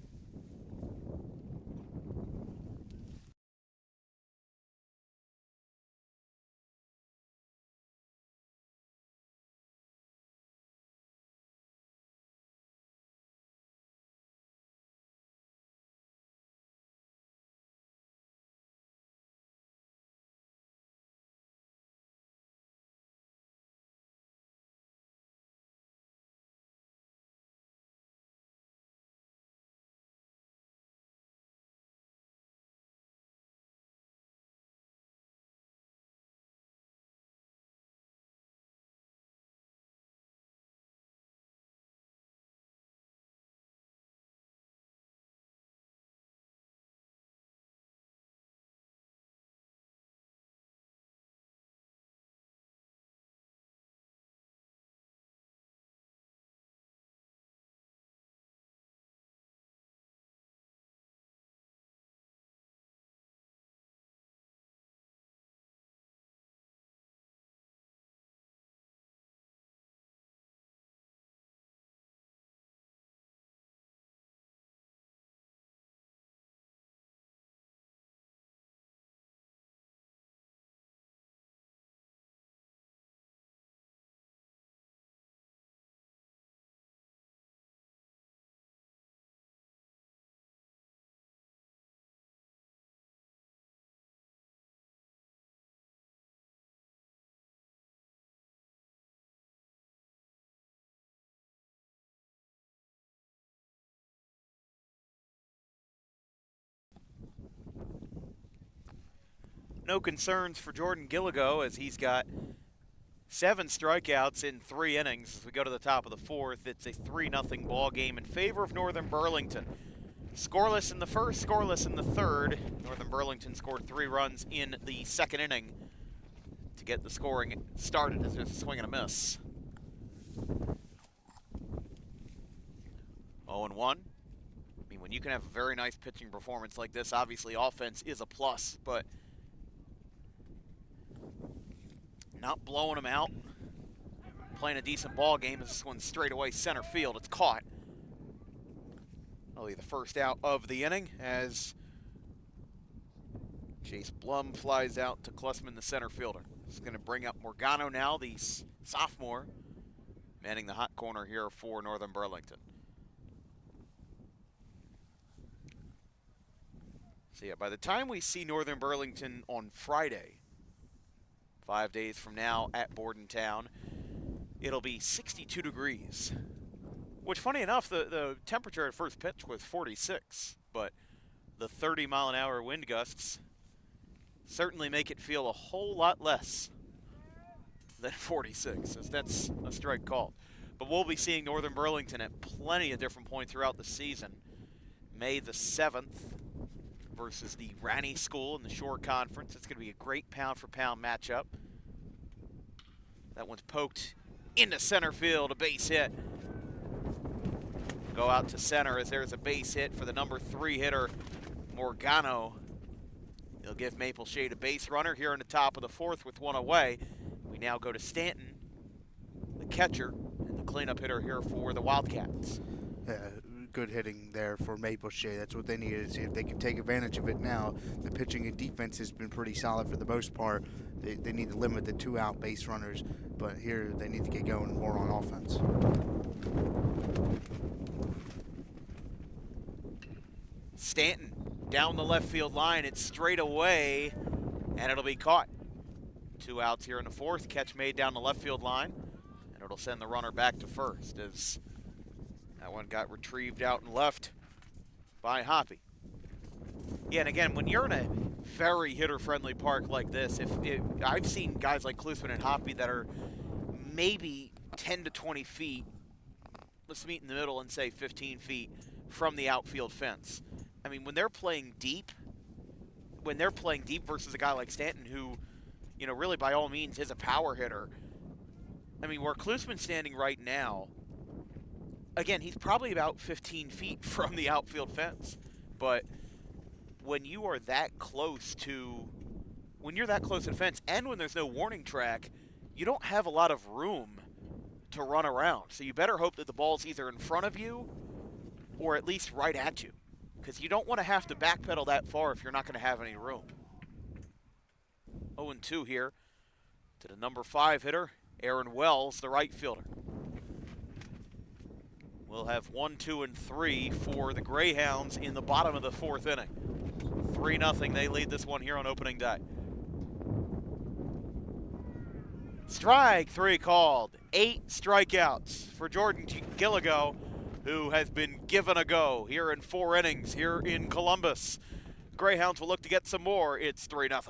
No concerns for Jordan Gilligo as he's got 7 strikeouts in 3 innings. As we go to the top of the 4th, it's a 3-0 ball game in favor of Northern Burlington. Scoreless in the first, scoreless in the third. Northern Burlington scored 3 runs in the 2nd inning to get the scoring started as there's a swing and a miss. 0-1. I mean, when you can have a very nice pitching performance like this, obviously offense is a plus, but not blowing them out. Playing a decent ball game as this one's straight away center field. It's caught. That'll be the first out of the inning as Chase Blum flies out to Klussman, the center fielder. This is going to bring up Morgano now, the sophomore, manning the hot corner here for Northern Burlington. So yeah, by the time we see Northern Burlington on Friday, 5 days from now at Bordentown, it'll be 62 degrees. Which, funny enough, the temperature at first pitch was 46, but the 30-mile-an-hour wind gusts certainly make it feel a whole lot less than 46, as that's a strike call. But we'll be seeing Northern Burlington at plenty of different points throughout the season. May the 7th versus the Ranney School in the Shore Conference. It's going to be a great pound-for-pound matchup. That one's poked into center field, a base hit. Go out to center as there's a base hit for the number 3 hitter, Morgano. He'll give Maple Shade a base runner here in the top of the 4th with 1 away. We now go to Stanton, the catcher, and the cleanup hitter here for the Wildcats. good hitting there for Maple Shade. That's what they needed to see if they can take advantage of it now. The pitching and defense has been pretty solid for the most part. They need to limit the 2-out base runners, but here they need to get going more on offense. Stanton down the left field line. It's straight away, and it'll be caught. 2 outs here in the fourth. Catch made down the left field line, and it'll send the runner back to first as that one got retrieved out and left by Hoppy. Yeah, and again, when you're in a very hitter-friendly park like this, I've seen guys like Klusman and Hoppy that are maybe 10 to 20 feet, let's meet in the middle and say 15 feet from the outfield fence. I mean, when they're playing deep versus a guy like Stanton who, you know, really by all means is a power hitter. I mean, where Klusman's standing right now, again, he's probably about 15 feet from the outfield fence. But when you are that close to, when you're that close to the fence and when there's no warning track, you don't have a lot of room to run around. So you better hope that the ball's either in front of you or at least right at you, because you don't want to have to backpedal that far if you're not going to have any room. 0-2 here to the number 5 hitter, Aaron Wells, the right fielder. We'll have 1, 2, and 3 for the Greyhounds in the bottom of the 4th inning. 3-0, they lead this one here on opening day. Strike 3 called. 8 strikeouts for Jordan Gilligo, who has been given a go here in 4 innings here in Columbus. Greyhounds will look to get some more. It's 3-0.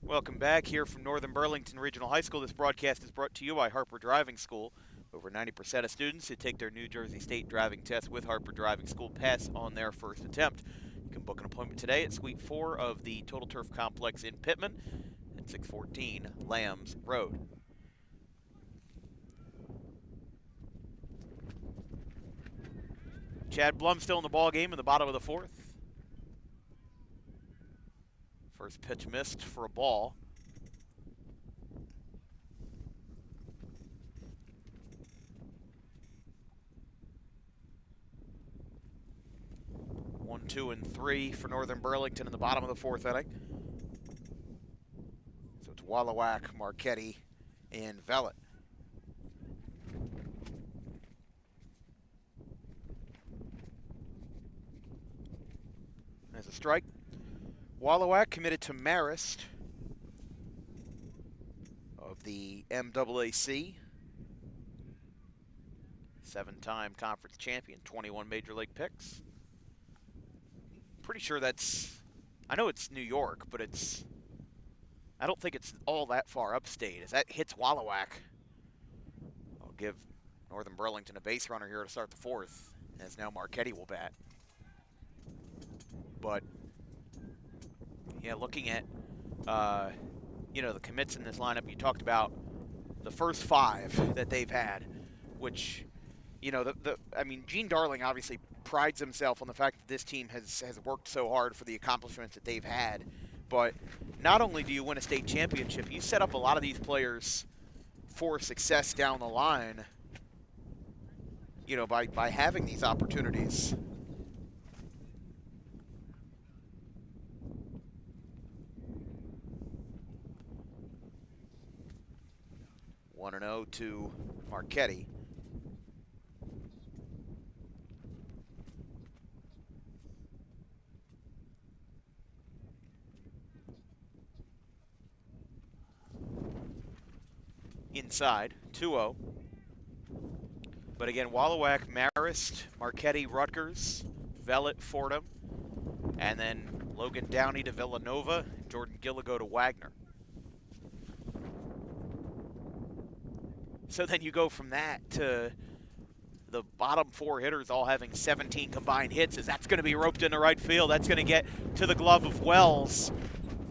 Welcome back here from Northern Burlington Regional High School. This broadcast is brought to you by Harper Driving School. Over 90% of students who take their New Jersey State driving test with Harper Driving School pass on their first attempt. You can book an appointment today at Suite 4 of the Total Turf Complex in Pittman at 614 Lambs Road. Chad Blum still in the ball game in the bottom of the 4th. First pitch missed for a ball. One, 2, and 3 for Northern Burlington in the bottom of the 4th inning. So it's Wallowak, Marchetti, and Vellet. There's a strike. Wallowak committed to Marist of the MAAC. 7-time conference champion, 21 major league picks. Pretty sure that's, I know it's New York, but it's I don't think it's all that far upstate as that hits Wallowak. I'll give Northern Burlington a base runner here to start the fourth, as now Marchetti will bat. But, yeah, looking at, the commits in this lineup, you talked about the first 5 that they've had, which, Gene Darling obviously prides himself on the fact that this team has worked so hard for the accomplishments that they've had. But not only do you win a state championship, you set up a lot of these players for success down the line, by having these opportunities. One and 0 to Marchetti. Inside, 2-0. But again, Wallowak, Marist, Marchetti, Rutgers, Vellet, Fordham, and then Logan Downey to Villanova, Jordan Gilligo to Wagner. So then you go from that to the bottom 4 hitters all having 17 combined hits, as that's going to be roped into right field. That's going to get to the glove of Wells.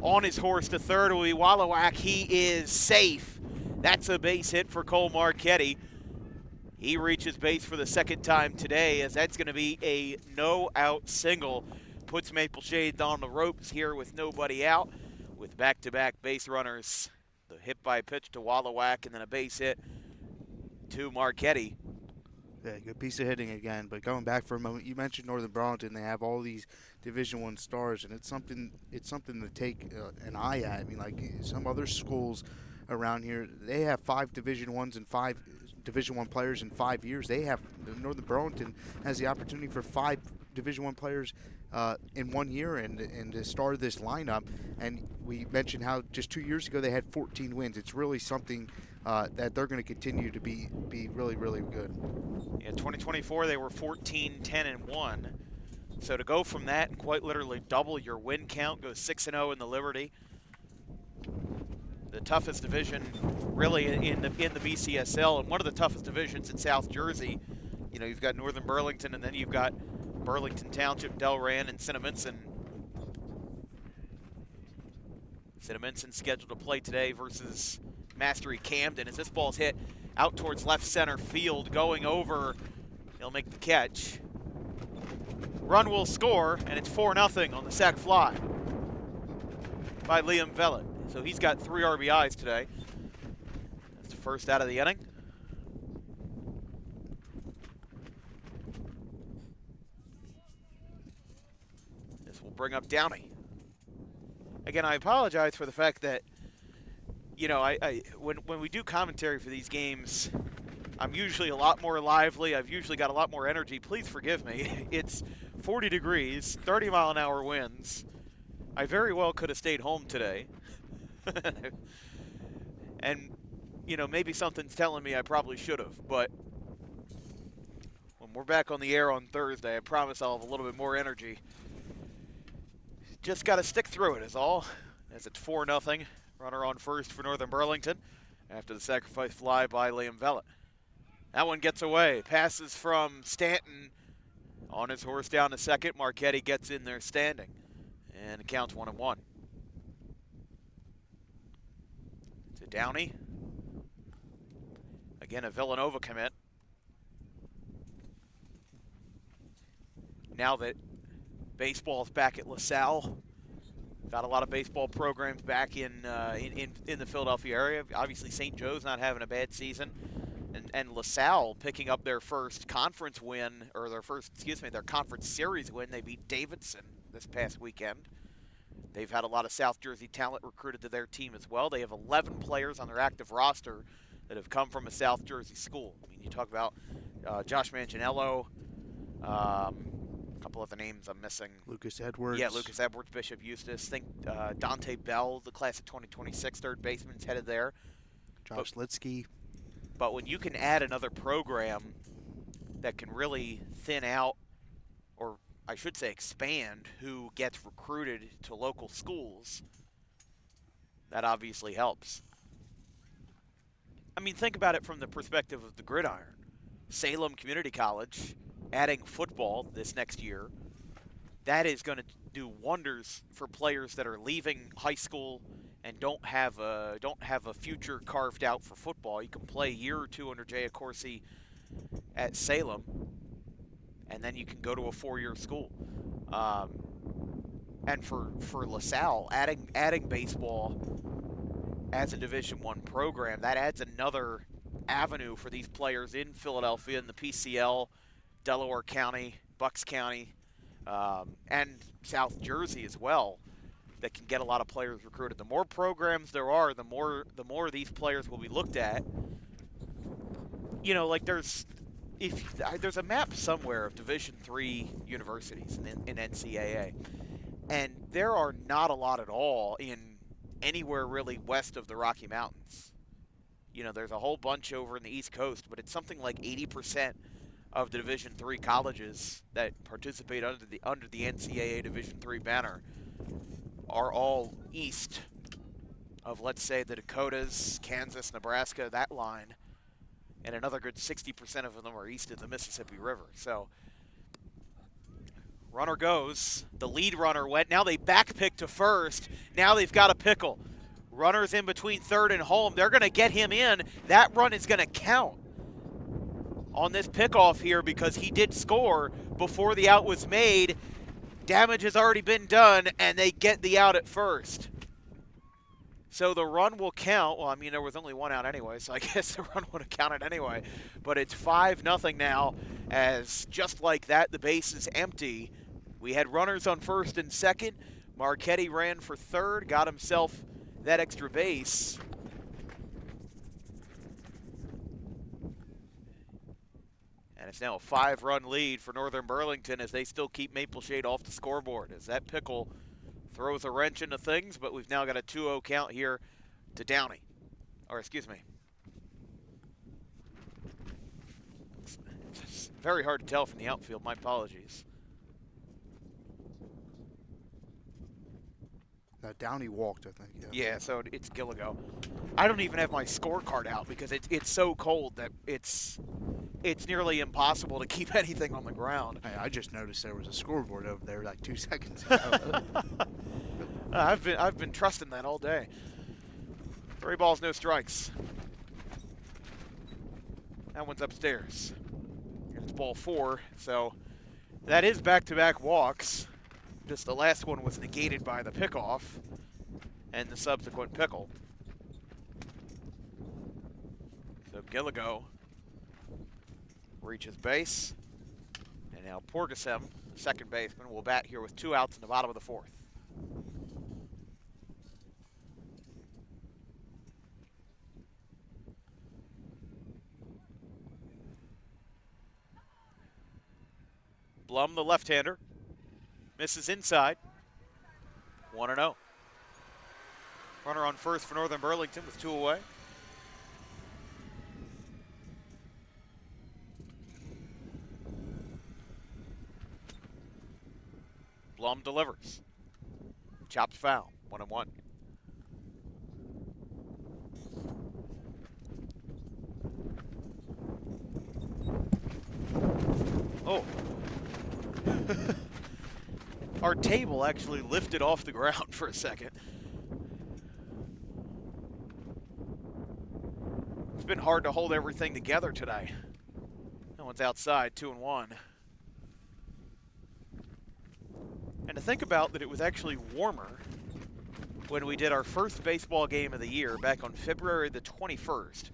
On his horse to third will be Wallowak. He is safe. That's a base hit for Cole Marchetti. He reaches base for the second time today, as that's going to be a no-out single. Puts Maple Shade on the ropes here with nobody out, with back-to-back base runners. The hit by pitch to Wallowak, and then a base hit to Marchetti. Yeah, good piece of hitting again. But going back for a moment, you mentioned Northern Burlington. They have all these Division I stars, and it's something to take an eye at. I mean, like some other schools around here, they have 5 Division I's and 5 Division I players in 5 years. Northern Burlington has the opportunity for 5 Division I players in 1 year and to start this lineup. And we mentioned how just 2 years ago they had 14 wins. It's really something that they're going to continue to be really, really good. Yeah, 2024 they were 14, 10, and 1. So to go from that and quite literally double your win count, go 6-0 in the Liberty. The toughest division really in the BCSL, and one of the toughest divisions in South Jersey. You've got Northern Burlington, and then you've got Burlington Township, Delran, and Cinnaminson. Cinnaminson scheduled to play today versus Mastery Camden, as this ball's hit out towards left center field, going over. He'll make the catch. Run will score, and it's 4-0 on the sac fly by Liam Vellet. So he's got 3 RBIs today. That's the first out of the inning. This will bring up Downey. Again, I apologize for the fact that, when we do commentary for these games, I'm usually a lot more lively. I've usually got a lot more energy. Please forgive me. It's 40 degrees, 30-mile-an-hour winds. I very well could have stayed home today. And, maybe something's telling me I probably should have. But when we're back on the air on Thursday, I promise I'll have a little bit more energy. Just got to stick through it is all. As it's 4-0. Runner on first for Northern Burlington after the sacrifice fly by Liam Vellet. That one gets away. Passes from Stanton on his horse down to second. Marchetti gets in there standing. And it counts 1-1. To Downey. Again, a Villanova commit. Now that baseball's back at LaSalle, got a lot of baseball programs back in the Philadelphia area. Obviously, St. Joe's not having a bad season. And LaSalle picking up their first conference win, or their conference series win. They beat Davidson this past weekend. They've had a lot of South Jersey talent recruited to their team as well. They have 11 players on their active roster that have come from a South Jersey school. I mean, you talk about Josh Manganiello, a couple other names I'm missing. Lucas Edwards. Yeah, Lucas Edwards, Bishop Eustace. Think Dante Bell, the class of 2026 third baseman, is headed there. Josh Litsky. But when you can add another program that can really thin out, or I should say expand, who gets recruited to local schools, That obviously helps. I mean, think about it from the perspective of the gridiron. Salem Community College adding football this next year, that is going to do wonders for players that are leaving high school and don't have a future carved out for football. You can play a year or two under Jay Accorsi at Salem, and then you can go to a 4-year school. And for LaSalle, adding baseball as a Division I program, that adds another avenue for these players in Philadelphia and the PCL, Delaware County, Bucks County, and South Jersey as well, that can get a lot of players recruited. The more programs there are, the more these players will be looked at. You know, like there's a map somewhere of Division III universities in NCAA, and there are not a lot at all in anywhere really west of the Rocky Mountains. You know, there's a whole bunch over in the East Coast, but it's something like 80% of the Division III colleges that participate under the NCAA Division III banner are all east of, let's say, the Dakotas, Kansas, Nebraska, that line, and another good 60% of them are east of the Mississippi River. So, runner goes. The lead runner went. Now they backpick to first. Now they've got a pickle. Runner's in between third and home. They're going to get him in. That run is going to count on this pickoff here because he did score before the out was made. Damage has already been done, and they get the out at first. So the run will count. Well, I mean, there was only one out anyway, so I guess the run would have counted anyway. But it's 5-0 now, as just like that, the base is empty. We had runners on first and second. Marchetti ran for third, got himself that extra base. And it's now a 5-run lead for Northern Burlington as they still keep Maple Shade off the scoreboard. As that pickle throws a wrench into things, but we've now got a 2-0 count here to Downey. Or, excuse me. It's very hard to tell from the outfield. My apologies. Downey walked, I think. Yeah, so it's Gilligo. I don't even have my scorecard out because it's so cold that it's nearly impossible to keep anything on the ground. Hey, I just noticed there was a scoreboard over there like 2 seconds ago. I've been trusting that all day. 3 balls, no strikes. That one's upstairs. It's ball 4, so that is back-to-back walks. Just the last one was negated by the pickoff and the subsequent pickle. So Gilligo reaches base, and now Porgasem, second baseman, will bat here with 2 outs in the bottom of the 4th. Blum, the left-hander, misses inside. 1-0. Runner on first for Northern Burlington with 2 away. Blum delivers. Chopped foul. 1-1. Oh. Our table actually lifted off the ground for a second. It's been hard to hold everything together today. No one's outside, 2-1. And to think about that, it was actually warmer when we did our first baseball game of the year back on February the 21st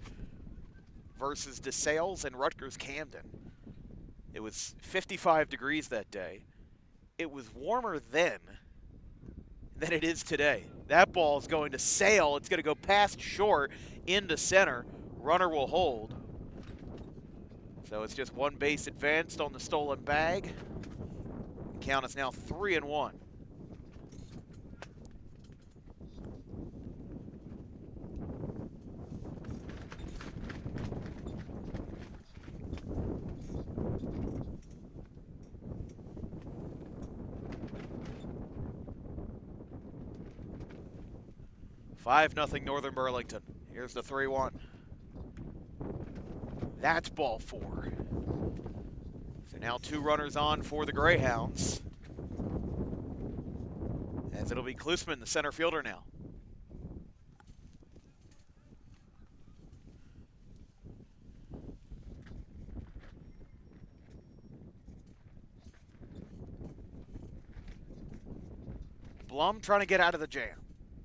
versus DeSales and Rutgers Camden. It was 55 degrees that day. It was warmer then than it is today. That ball is going to sail. It's going to go past short into center. Runner will hold. So it's just 1 base advanced on the stolen bag. The count is now 3-1. 5-0 Northern Burlington. Here's the 3-1. That's ball 4. So now 2 runners on for the Greyhounds. As it'll be Klusman, the center fielder now. Blum trying to get out of the jam.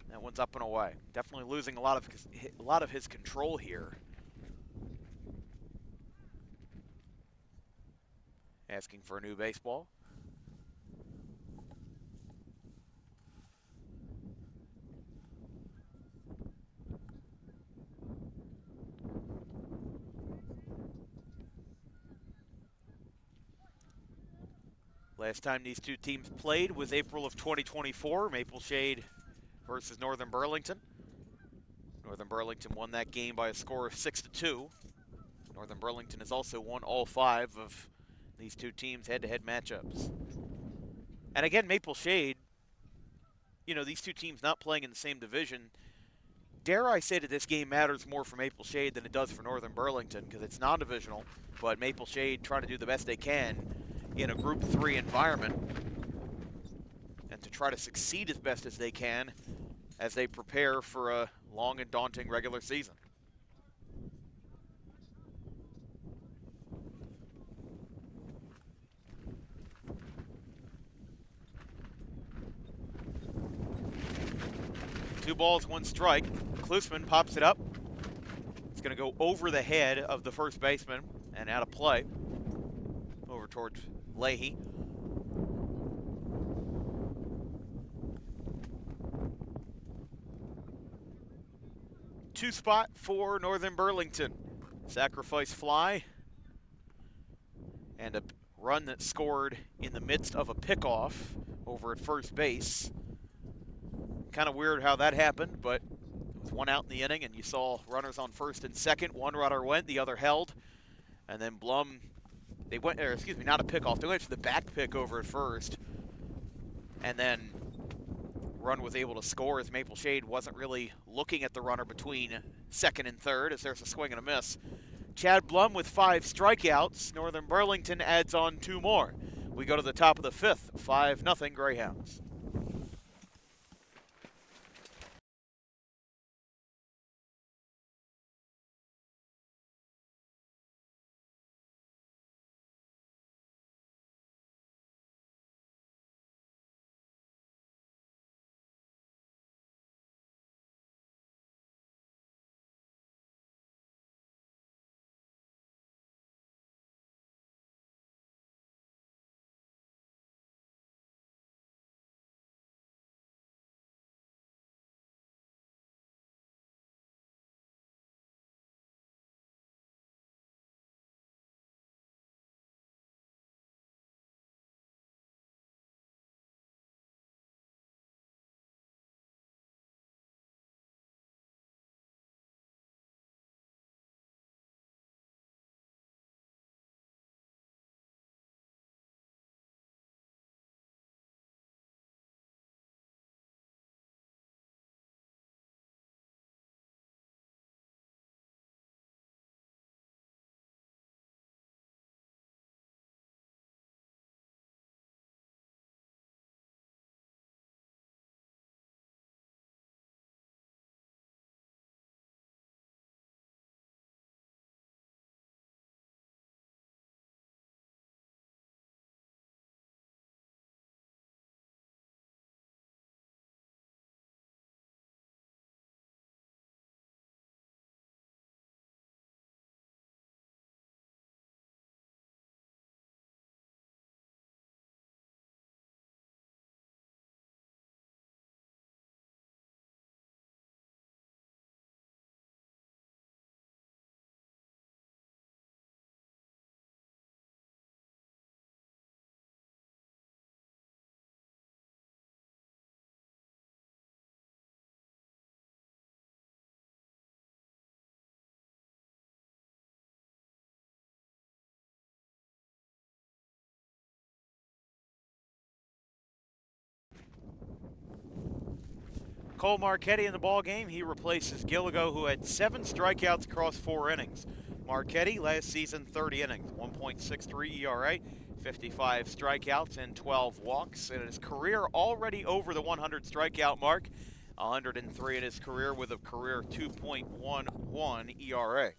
That one's up and away. Definitely losing a lot of his control here. Asking for a new baseball. Last time these two teams played was April of 2024, Maple Shade versus Northern Burlington. Northern Burlington won that game by a score of 6-2. Northern Burlington has also won all 5 of these two teams' head-to-head matchups. And again, Maple Shade, these two teams not playing in the same division, dare I say that this game matters more for Maple Shade than it does for Northern Burlington because it's non-divisional, but Maple Shade trying to do the best they can in a Group 3 environment and to try to succeed as best as they can as they prepare for a long and daunting regular season. Two balls, one strike. Klusman pops it up. It's going to go over the head of the first baseman and out of play over towards Leahy. Two spot for Northern Burlington. Sacrifice fly and a run that scored in the midst of a pickoff over at first base. Kind of weird how that happened, but it was 1 out in the inning, and you saw runners on first and second. One runner went, the other held, and then Blum, not a pickoff. They went for the back pick over at first, and then run was able to score as Maple Shade wasn't really looking at the runner between second and third as there's a swing and a miss. Chad Blum with 5 strikeouts. Northern Burlington adds on 2 more. We go to the top of the 5th, 5-0 Greyhounds. Cole Marchetti in the ball game. He replaces Gilligo, who had 7 strikeouts across 4 innings. Marchetti last season 30 innings, 1.63 ERA, 55 strikeouts and 12 walks. In his career, already over the 100 strikeout mark, 103 in his career with a career 2.11 ERA.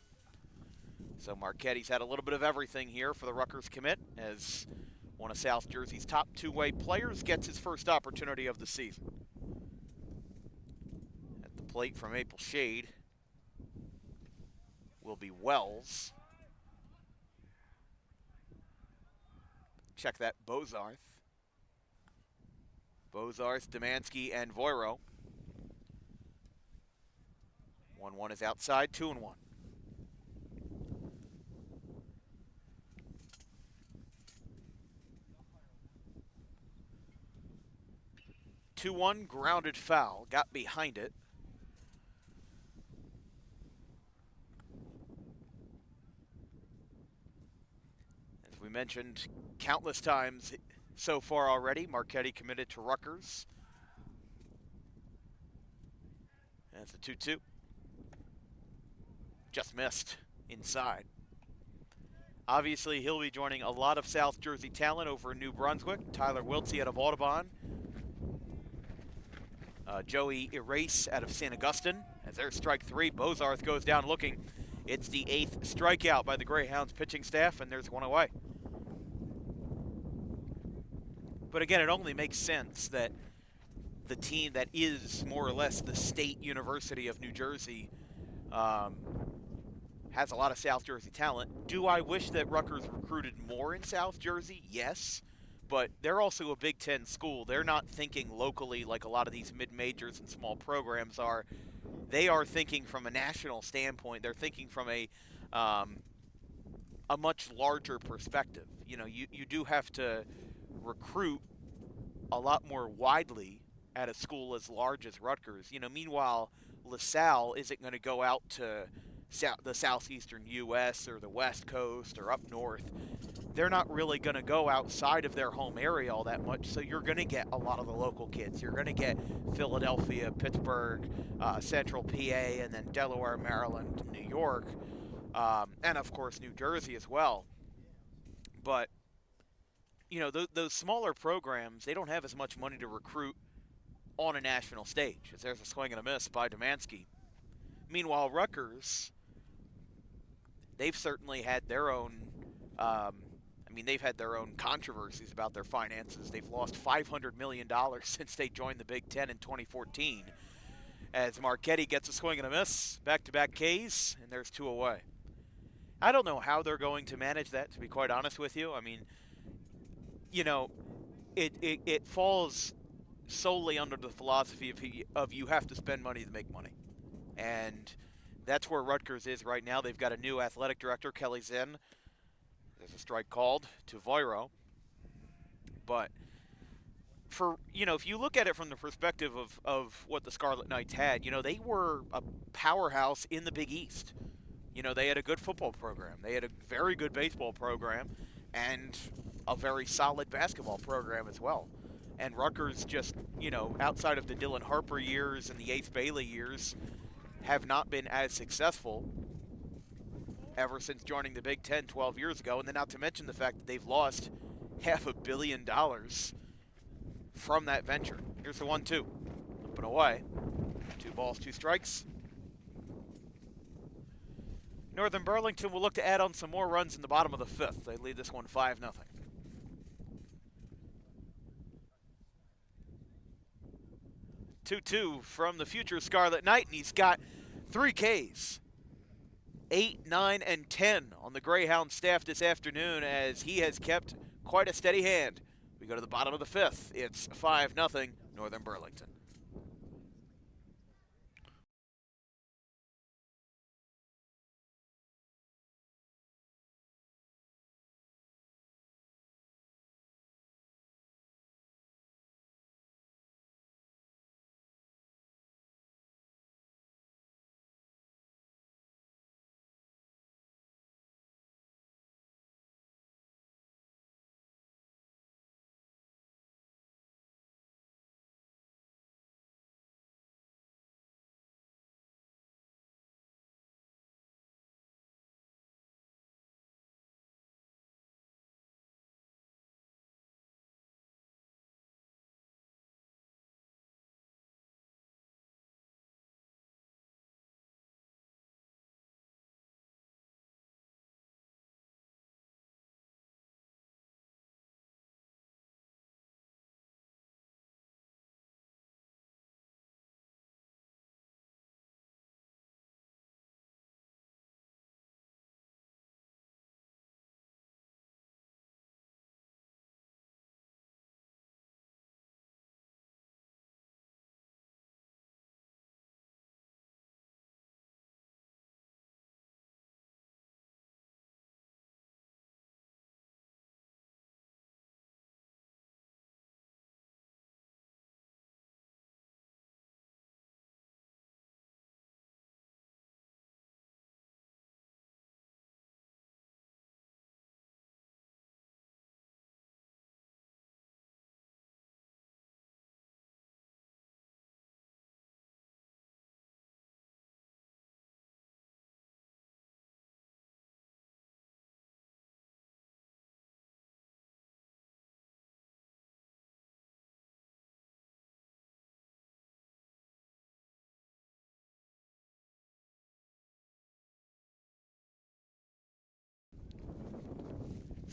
So Marchetti's had a little bit of everything here for the Rutgers commit, as one of South Jersey's top two-way players gets his first opportunity of the season. At the plate from Maple Shade will be Wells. Check that, Bozarth. Bozarth, Demansky, and Voiro. 1-1 is outside, 2-1. 2-1, grounded foul, got behind it. As we mentioned countless times so far already, Marchetti committed to Rutgers. That's a 2-2. Just missed inside. Obviously, he'll be joining a lot of South Jersey talent over in New Brunswick. Tyler Wiltsey out of Audubon. Joey Erase out of St. Augustine. As there's strike 3, Bozarth goes down looking. It's the 8th strikeout by the Greyhounds pitching staff, and there's one away. But again, it only makes sense that the team that is more or less the State University of New Jersey has a lot of South Jersey talent. Do I wish that Rutgers recruited more in South Jersey? Yes. But they're also a Big Ten school. They're not thinking locally like a lot of these mid-majors and small programs are. They are thinking from a national standpoint. They're thinking from a much larger perspective. You know, you do have to recruit a lot more widely at a school as large as Rutgers. You know, meanwhile, LaSalle isn't going to go out to the southeastern U.S. or the West Coast or up north. They're not really going to go outside of their home area all that much, so you're going to get a lot of the local kids. You're going to get Philadelphia, Pittsburgh, Central PA, and then Delaware, Maryland, New York, and of course New Jersey as well. But, you know, those smaller programs, they don't have as much money to recruit on a national stage, as there's a swing and a miss by Demansky. Meanwhile, Rutgers, they've certainly had their own they've had their own controversies about their finances. They've lost $500 million since they joined the Big Ten in 2014. As Marchetti gets a swing and a miss, back-to-back Ks, and there's 2 away. I don't know how they're going to manage that, to be quite honest with you. I mean, you know, it falls solely under the philosophy of you have to spend money to make money. And that's where Rutgers is right now. They've got a new athletic director, Kelly Zinn. There's a strike called to Voiro. But if you look at it from the perspective of what the Scarlet Knights had, you know, they were a powerhouse in the Big East. You know, they had a good football program. They had a very good baseball program and a very solid basketball program as well. And Rutgers just, you know, outside of the Dylan Harper years and the Ace Bailey years, have not been as successful ever since joining the Big Ten 12 years ago. And then not to mention the fact that they've lost $500 million from that venture. Here's the 1-2. Up and away. 2 balls, 2 strikes. Northern Burlington will look to add on some more runs in the bottom of the 5th. They lead this one 5-0. 2-2 from the future Scarlet Knight, and he's got 3 Ks. 8, 9, and 10 on the Greyhound staff this afternoon, as he has kept quite a steady hand. We go to the bottom of the 5th. It's 5-0 Northern Burlington.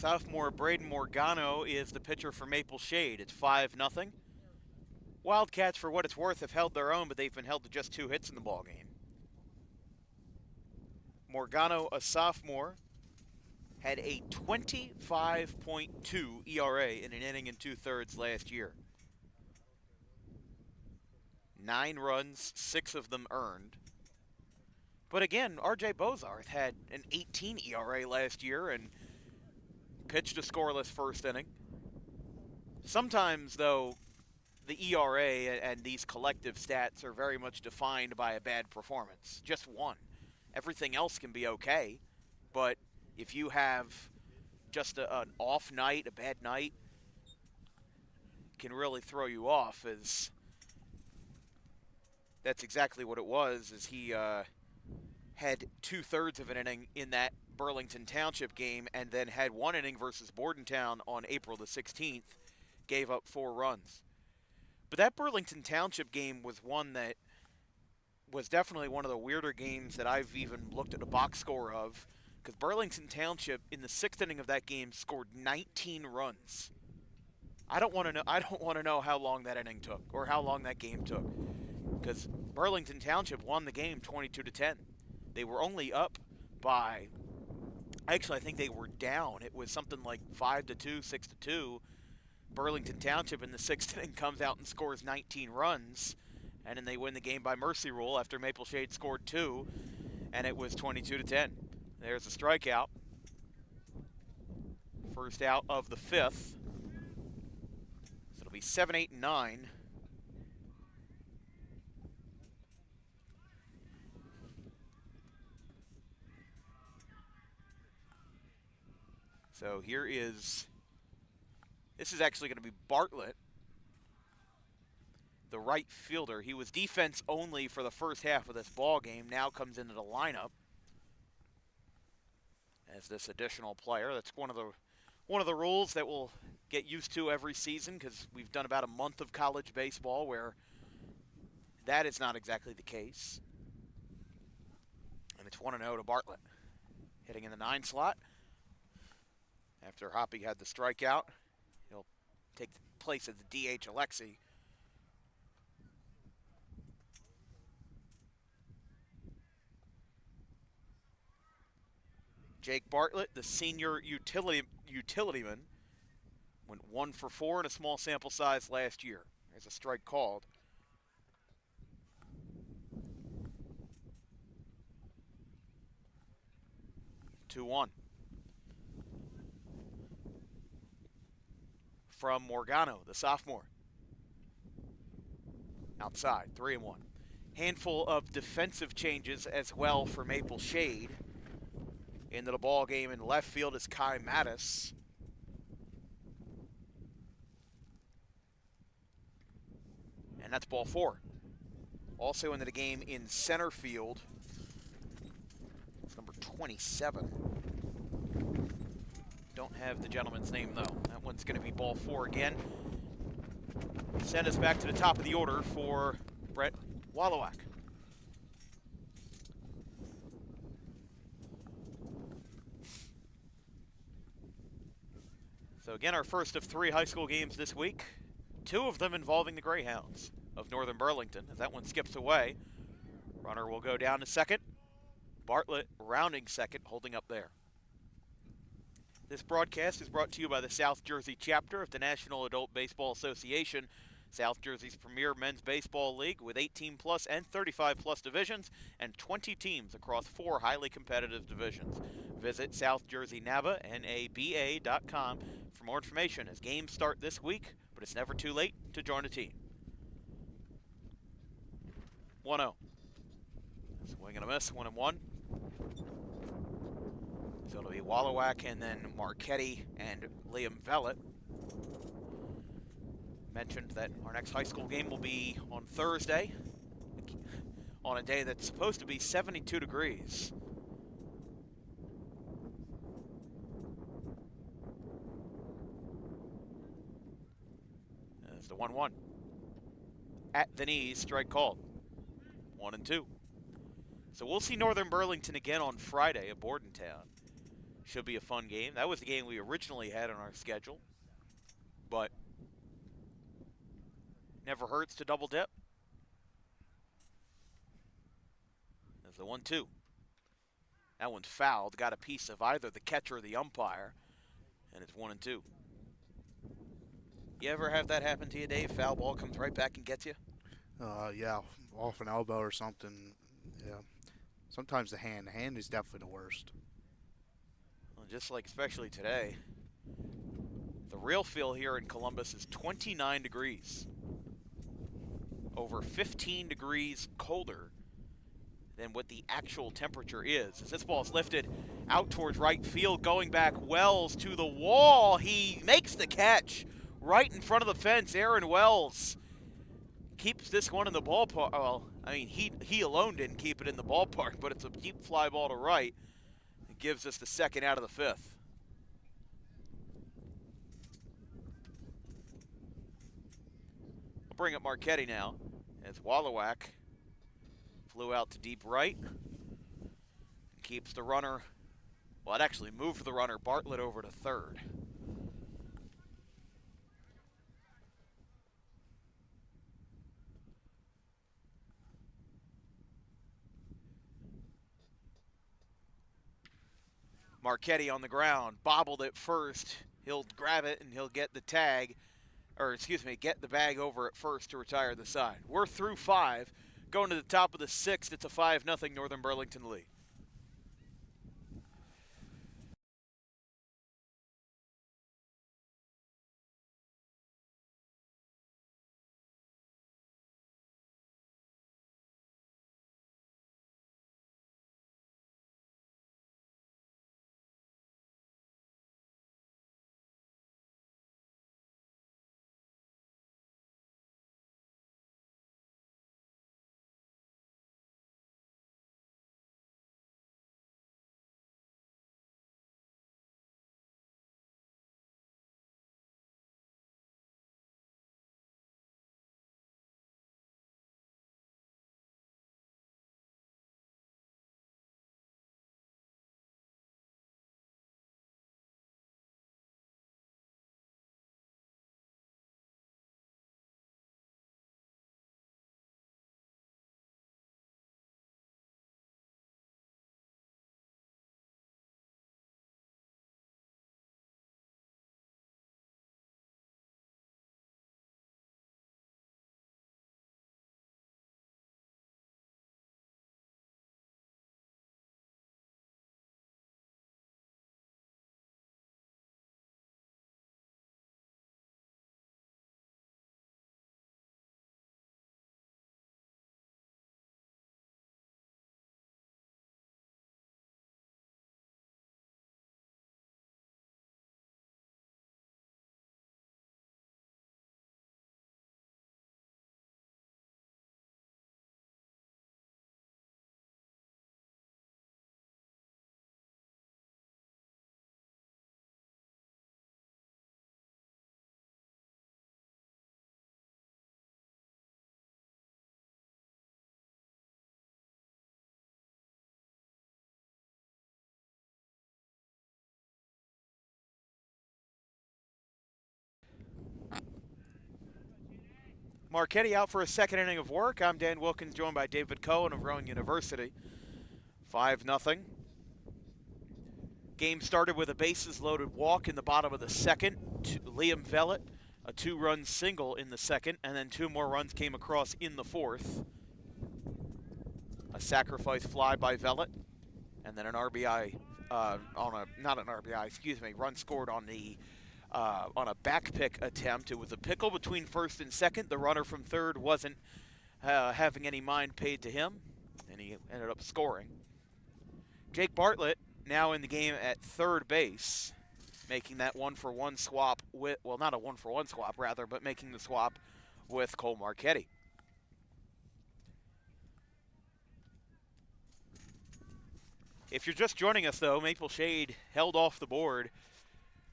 Sophomore Braden Morgano is the pitcher for Maple Shade. It's 5-0. Wildcats, for what it's worth, have held their own, but they've been held to just 2 hits in the ballgame. Morgano, a sophomore, had a 25.2 ERA in an inning and 2/3 last year. 9 runs, 6 of them earned. But again, R.J. Bozarth had an 18 ERA last year and pitched a scoreless first inning. Sometimes, though, the ERA and these collective stats are very much defined by a bad performance. Just one. Everything else can be okay, but if you have just an off night, a bad night, it can really throw you off. As that's exactly what it was, as he had 2/3 of an inning in that Burlington Township game and then had 1 inning versus Bordentown on April the 16th, gave up 4 runs. But that Burlington Township game was one that was definitely one of the weirder games that I've even looked at a box score of, because Burlington Township in the 6th inning of that game scored 19 runs. I don't want to know how long that inning took or how long that game took, because Burlington Township won the game 22-10. They were only up by, actually I think they were down. It was something like 5-2, 6-2. Burlington Township in the 6th inning comes out and scores 19 runs, and then they win the game by mercy rule after Maple Shade scored 2, and it was 22-10. There's a strikeout. First out of the 5th. So it'll be 7, 8, and 9. So here is, this is actually going to be Bartlett, the right fielder. He was defense only for the first half of this ball game, now comes into the lineup as this additional player. That's one of the rules that we'll get used to every season, because we've done about a month of college baseball where that is not exactly the case. And it's 1-0 to Bartlett, hitting in the 9 slot. After Hoppy had the strikeout, he'll take the place of the DH Alexi. Jake Bartlett, the senior utilityman, went 1 for 4 in a small sample size last year. There's a strike called. Two 1. From Morgano, the sophomore. Outside, 3-1. Handful of defensive changes as well for Maple Shade. Into the ball game in left field is Kai Mattis. And that's ball 4. Also into the game in center field, it's number 27. Don't have the gentleman's name, though. That one's going to be ball 4 again. Send us back to the top of the order for Brett Wallowak. So again, our first of 3 high school games this week. 2 of them involving the Greyhounds of Northern Burlington. As that one skips away, runner will go down to second. Bartlett rounding second, holding up there. This broadcast is brought to you by the South Jersey chapter of the National Adult Baseball Association, South Jersey's premier men's baseball league with 18+ and 35+ divisions and 20 teams across 4 highly competitive divisions. Visit SouthJerseyNABA.com for more information as games start this week, but it's never too late to join a team. 1-0. Swing and a miss, 1-1. So it'll be Wallowak and then Marchetti and Liam Vellet. Mentioned that our next high school game will be on Thursday, on a day that's supposed to be 72 degrees. There's the 1-1. At the knees, strike called. 1-2. So we'll see Northern Burlington again on Friday at Bordentown. Should be a fun game. That was the game we originally had on our schedule, but never hurts to double dip. There's the 1-2. That one's fouled. Got a piece of either the catcher or the umpire, and it's 1-2. You ever have that happen to you, Dave? Foul ball comes right back and gets you? Yeah, off an elbow or something. Yeah. Sometimes the hand. The hand is definitely the worst. Well, just like especially today, the real feel here in Columbus is 29 degrees. Over 15 degrees colder than what the actual temperature is. As this ball's lifted out towards right field, going back, Wells to the wall. He makes the catch right in front of the fence. Aaron Wells keeps this one in the ballpark. Well, I mean, he alone didn't keep it in the ballpark, but it's a deep fly ball to right. It gives us the second out of the fifth. We'll bring up Marchetti now as Wallowak flew out to deep right. Keeps the runner, well, it actually moved the runner, Bartlett, over to third. Marchetti on the ground, bobbled it first. He'll grab it and he'll get the tag, or excuse me, get the bag over at first to retire the side. We're through 5. Going to the top of the 6th, it's a 5-0 Northern Burlington lead. Marchetti out for a second inning of work. I'm Dan Wilkins, joined by David Cohen of Rowan University. 5-0. Game started with a bases-loaded walk in the bottom of the second to Liam Vellet, a 2-run single in the second, and then 2 more runs came across in the fourth. A sacrifice fly by Vellet, and then an RBI run scored on a back pick attempt. It was a pickle between first and second. The runner from third wasn't having any mind paid to him, and he ended up scoring. Jake Bartlett now in the game at third base, making that 1-for-1 swap with, well, not a 1-for-1 swap rather, but making the swap with Cole Marchetti. If you're just joining us, though, Maple Shade held off the board.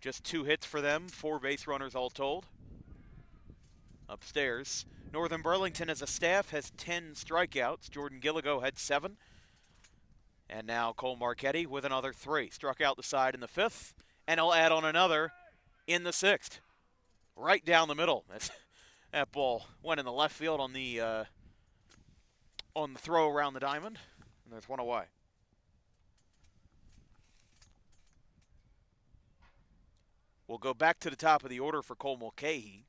Just 2 hits for them, 4 base runners all told. Upstairs, Northern Burlington as a staff has 10 strikeouts. Jordan Gilligo had 7. And now Cole Marchetti with another 3. Struck out the side in the 5th, and he'll add on another in the 6th. Right down the middle. That ball went in the left field on the throw around the diamond, and there's one away. We'll go back to the top of the order for Cole Mulcahy.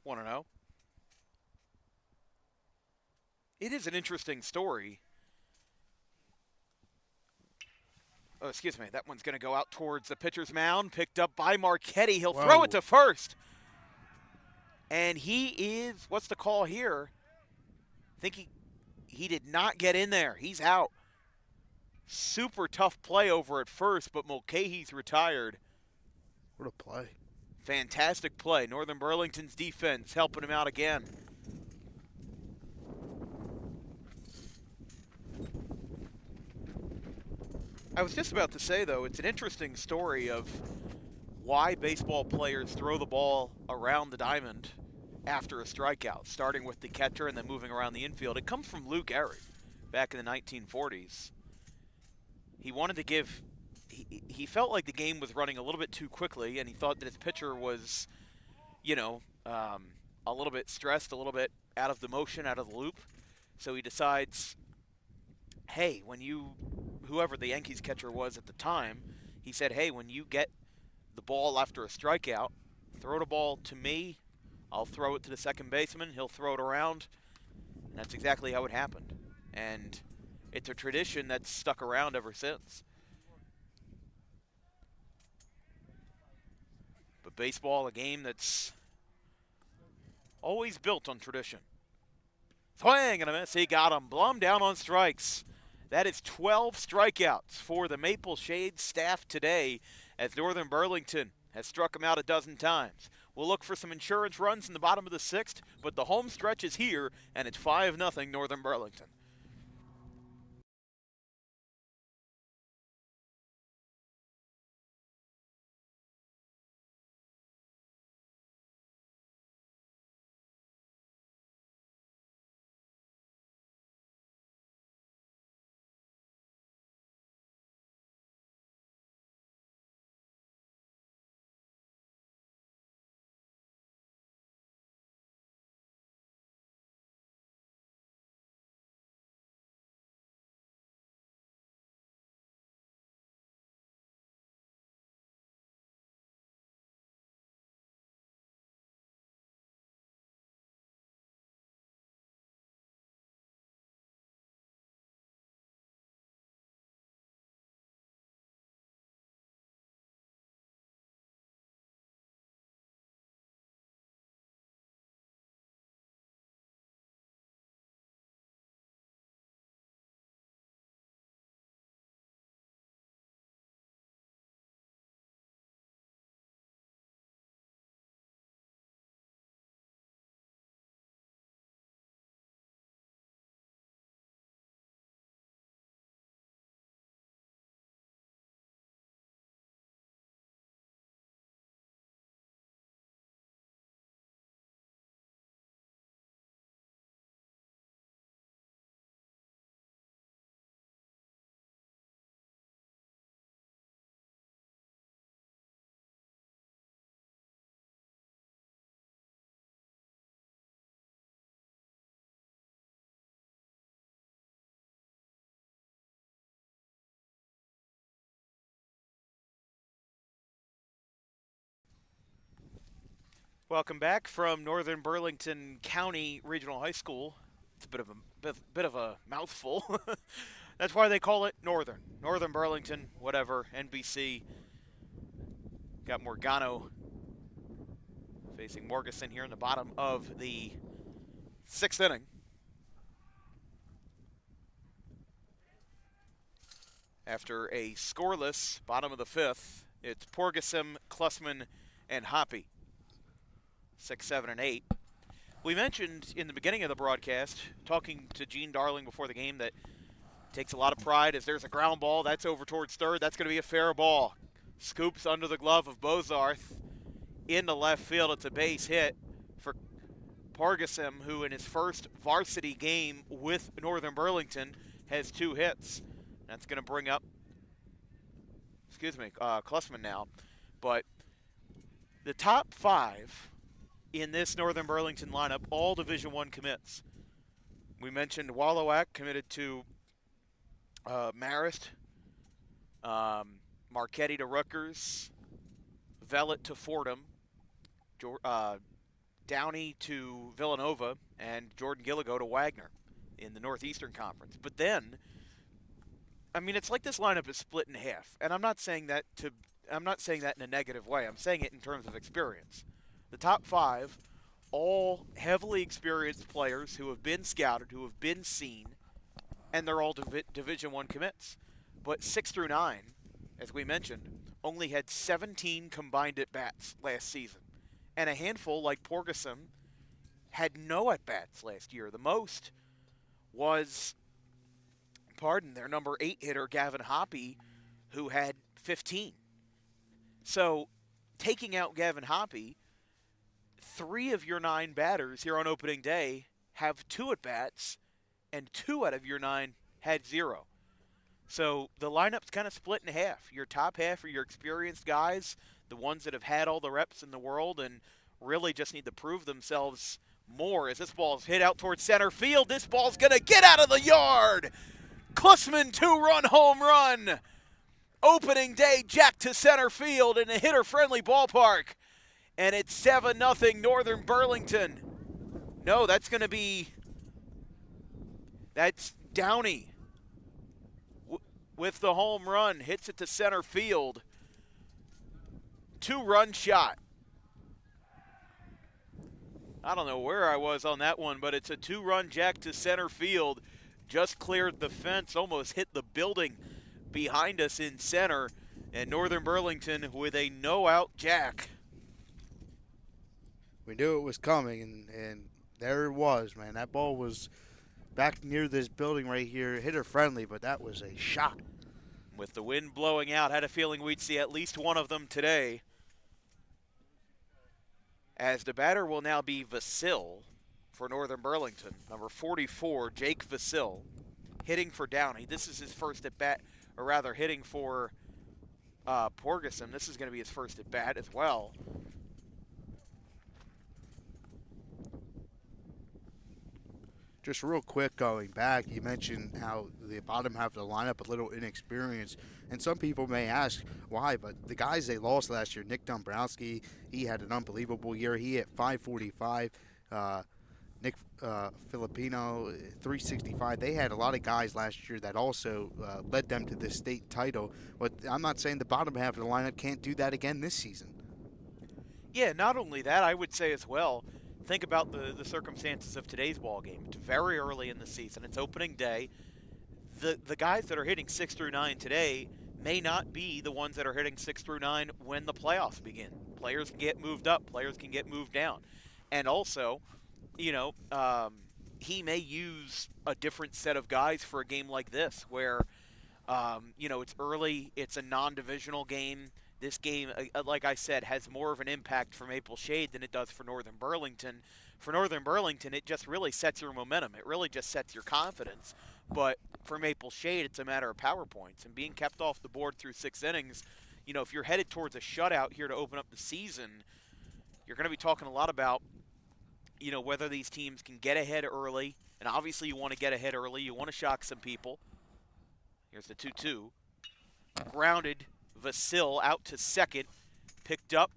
Want to know? It is an interesting story. Oh, excuse me. That one's going to go out towards the pitcher's mound. Picked up by Marchetti. He'll throw it to first. And he is, what's the call here? I think he did not get in there. He's out. Super tough play over at first, but Mulcahy's retired. What a play. Fantastic play. Northern Burlington's defense helping him out again. I was just about to say, though, it's an interesting story of why baseball players throw the ball around the diamond after a strikeout, starting with the catcher and then moving around the infield. It comes from Lou Gehrig back in the 1940s. He wanted to give – he felt like the game was running a little bit too quickly, and he thought that his pitcher was, a little bit stressed, a little bit out of the motion, out of the loop. So he decides, hey, when you – whoever the Yankees catcher was at the time, he said, hey, when you get the ball after a strikeout, throw the ball to me. I'll throw it to the second baseman. He'll throw it around. And that's exactly how it happened. And it's a tradition that's stuck around ever since. But baseball, a game that's always built on tradition. Swing and a miss. He got him. Blum down on strikes. That is 12 strikeouts for the Maple Shade staff today, as Northern Burlington has struck him out a dozen times. We'll look for some insurance runs in the bottom of the 6th, but the home stretch is here, and it's 5-0 Northern Burlington. Welcome back from Northern Burlington County Regional High School. It's a bit of a mouthful. That's why they call it Northern. Northern Burlington, whatever, NBC. Got Morgano facing Morgeson here in the bottom of the 6th inning. After a scoreless bottom of the 5th, it's Porgeson, Klussman, and Hoppy. 6, 7, and 8. We mentioned in the beginning of the broadcast, talking to Gene Darling before the game, that Takes a lot of pride as there's a ground ball. That's over towards third. That's going to be a fair ball. Scoops under the glove of Bozarth into left field. It's a base hit for Pargasim, who in his first varsity game with Northern Burlington has 2 hits. That's going to bring up, Klussman now. But the top 5 in this Northern Burlington lineup, all Division I commits. We mentioned Wallowak committed to Marist, Marquette to Rutgers, Vellet to Fordham, Downey to Villanova, and Jordan Gilligo to Wagner in the Northeastern Conference. But then, I mean, it's like this lineup is split in half, and I'm not saying that in a negative way. I'm saying it in terms of experience. The top 5, all heavily experienced players who have been scouted, who have been seen, and they're all Division I commits. But 6 through 9, as we mentioned, only had 17 combined at-bats last season. And a handful, like Porgasim, had no at-bats last year. The most was, their number 8 hitter, Gavin Hoppy, who had 15. So, taking out Gavin Hoppy, 3 of your 9 batters here on opening day have 2 at-bats, and 2 out of your 9 had 0. So the lineup's kind of split in half. Your top half are your experienced guys, the ones that have had all the reps in the world and really just need to prove themselves more. As this ball's hit out towards center field, this ball's going to get out of the yard. Klussman 2-run home run. Opening day jack to center field in a hitter-friendly ballpark. And it's 7-0 Northern Burlington. No, that's Downey with the home run. Hits it to center field. 2-run shot. I don't know where I was on that one, but it's a 2-run jack to center field. Just cleared the fence, almost hit the building behind us in center. And Northern Burlington with a no-out jack. We knew it was coming, and there it was, man. That ball was back near this building right here, hitter-friendly, but that was a shot. With the wind blowing out, had a feeling we'd see at least one of them today. As the batter will now be Vasil for Northern Burlington. Number 44, Jake Vasil, hitting for Downey. This is his first at-bat, or rather hitting for Porgasim. This is going to be his first at-bat as well. Just real quick going back, you mentioned how the bottom half of the lineup a little inexperienced, and some people may ask why, but the guys they lost last year, Nick Dombrowski, he had an unbelievable year. He hit .545. Nick Filipino, .365. They had a lot of guys last year that also led them to the state title, but I'm not saying the bottom half of the lineup can't do that again this season. Yeah, not only that, I would say as well, think about the circumstances of today's ball game. It's very early in the season. It's opening day. The guys that are hitting 6 through 9 today may not be the ones that are hitting 6 through 9 when the playoffs begin. Players can get moved up. Players can get moved down. And also, he may use a different set of guys for a game like this where, it's early. It's a non-divisional game. This game, like I said, has more of an impact for Maple Shade than it does for Northern Burlington. For Northern Burlington, it just really sets your momentum. It really just sets your confidence. But for Maple Shade, it's a matter of power points. And being kept off the board through 6 innings, if you're headed towards a shutout here to open up the season, you're going to be talking a lot about, whether these teams can get ahead early. And obviously you want to get ahead early. You want to shock some people. Here's the 2-2. Grounded. Vasil out to second, picked up,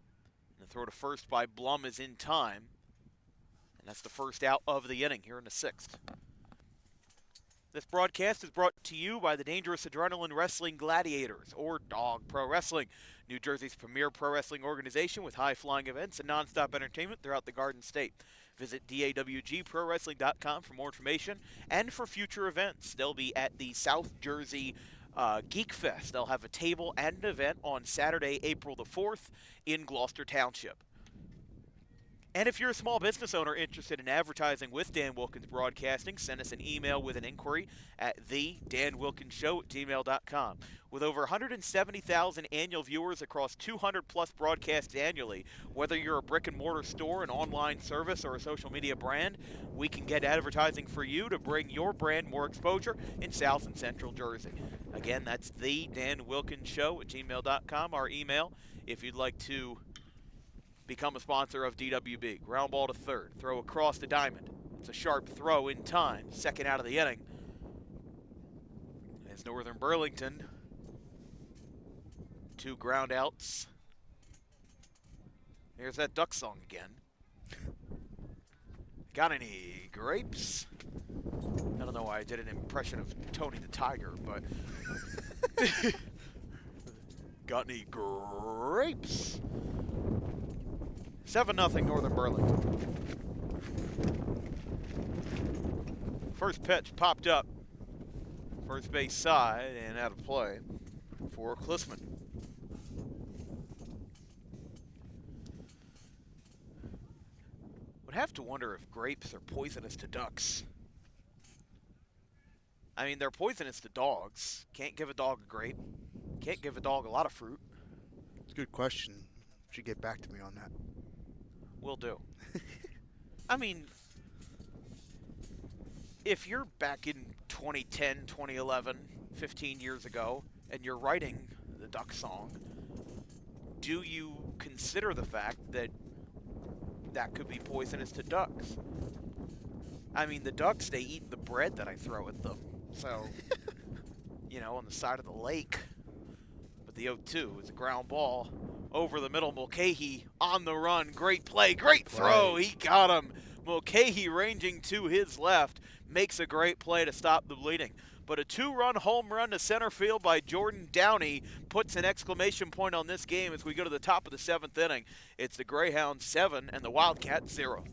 and the throw to first by Blum is in time. And that's the first out of the inning here in the 6th. This broadcast is brought to you by the Dangerous Adrenaline Wrestling Gladiators, or Dog Pro Wrestling, New Jersey's premier pro wrestling organization with high-flying events and nonstop entertainment throughout the Garden State. Visit dawgprowrestling.com for more information and for future events. They'll be at the South Jersey Geek Fest. They'll have a table and an event on Saturday, April the 4th in Gloucester Township. And if you're a small business owner interested in advertising with Dan Wilkins Broadcasting, send us an email with an inquiry at thedanwilkinsshow@gmail.com. With over 170,000 annual viewers across 200-plus broadcasts annually, whether you're a brick-and-mortar store, an online service, or a social media brand, we can get advertising for you to bring your brand more exposure in South and Central Jersey. Again, that's thedanwilkinsshow@gmail.com, our email, if you'd like to become a sponsor of DWB. Ground ball to third. Throw across the diamond. It's a sharp throw in time. Second out of the inning. As Northern Burlington, 2 ground outs. There's that duck song again. Got any grapes? I don't know why I did an impression of Tony the Tiger, but got any grapes? 7-0 Northern Burlington. First pitch popped up. First base side and out of play for Klisman. Would have to wonder if grapes are poisonous to ducks. I mean, they're poisonous to dogs. Can't give a dog a grape. Can't give a dog a lot of fruit. It's a good question. Should get back to me on that. Will do. I mean, if you're back in 2010, 2011, 15 years ago, and you're writing the duck song, do you consider the fact that that could be poisonous to ducks? I mean, the ducks, they eat the bread that I throw at them. So, you know, on the side of the lake. But the 0-2 is a ground ball. Over the middle, Mulcahy on the run. Great play, great throw. He got him. Mulcahy ranging to his left makes a great play to stop the bleeding. But a 2-run home run to center field by Jordan Downey puts an exclamation point on this game as we go to the top of the 7th inning. It's the Greyhounds 7 and the Wildcats 0.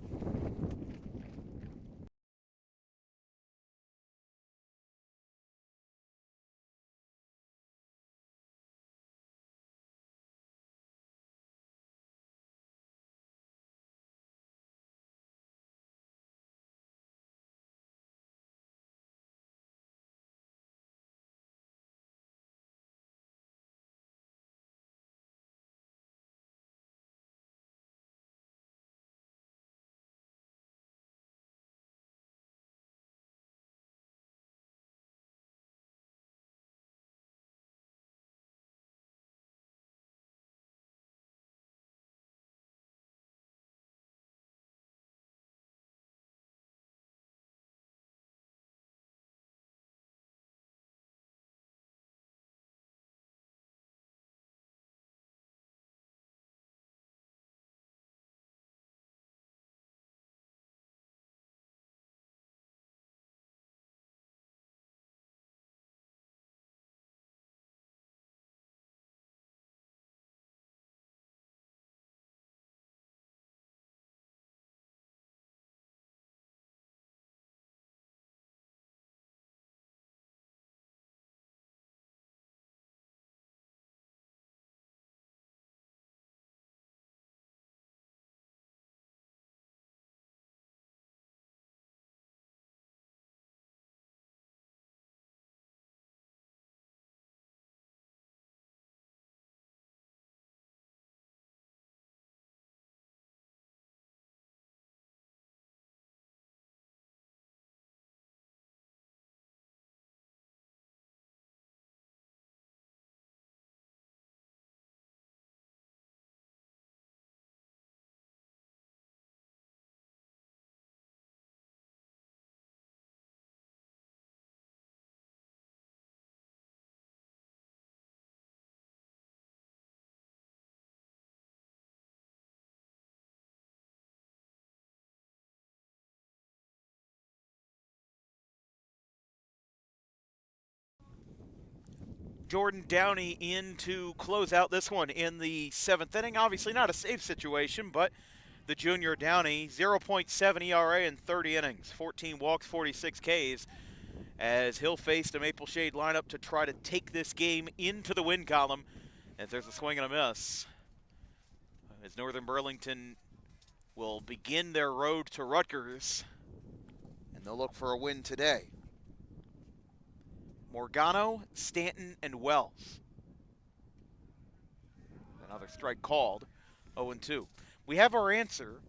Jordan Downey in to close out this one in the 7th inning. Obviously not a safe situation, but the junior Downey, 0.7 ERA in 30 innings, 14 walks, 46 Ks, as he'll face the Maple Shade lineup to try to take this game into the win column, as there's a swing and a miss. As Northern Burlington will begin their road to Rutgers, and they'll look for a win today. Morgano, Stanton, and Wells. Another strike called, 0-2. We have our answer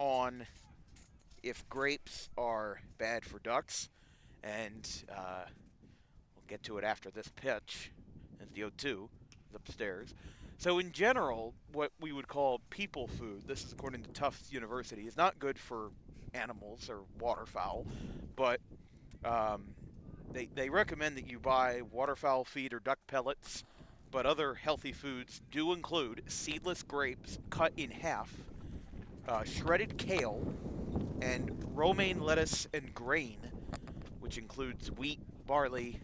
on if grapes are bad for ducks, and we'll get to it after this pitch. And the 0-2 is upstairs. So in general, what we would call people food, this is according to Tufts University, is not good for animals or waterfowl, but they recommend that you buy waterfowl feed or duck pellets, but other healthy foods do include seedless grapes cut in half, shredded kale, and romaine lettuce and grain, which includes wheat, barley,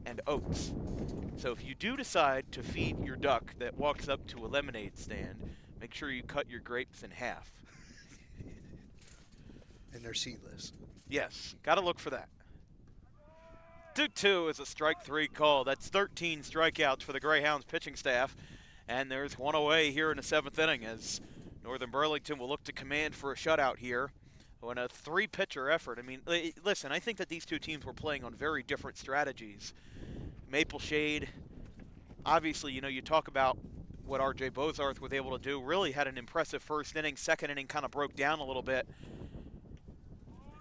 and oats. So if you do decide to feed your duck that walks up to a lemonade stand, make sure you cut your grapes in half. And they're seedless. Yes, got to look for that. 2-2 is a strike three call. That's 13 strikeouts for the Greyhounds pitching staff. And there's one away here in the seventh inning as Northern Burlington will look to command for a shutout here on a three-pitcher effort. I mean, listen, I think that these two teams were playing on very different strategies. Maple Shade, obviously, you talk about what R.J. Bozarth was able to do. Really had an impressive first inning. Second inning kind of broke down a little bit.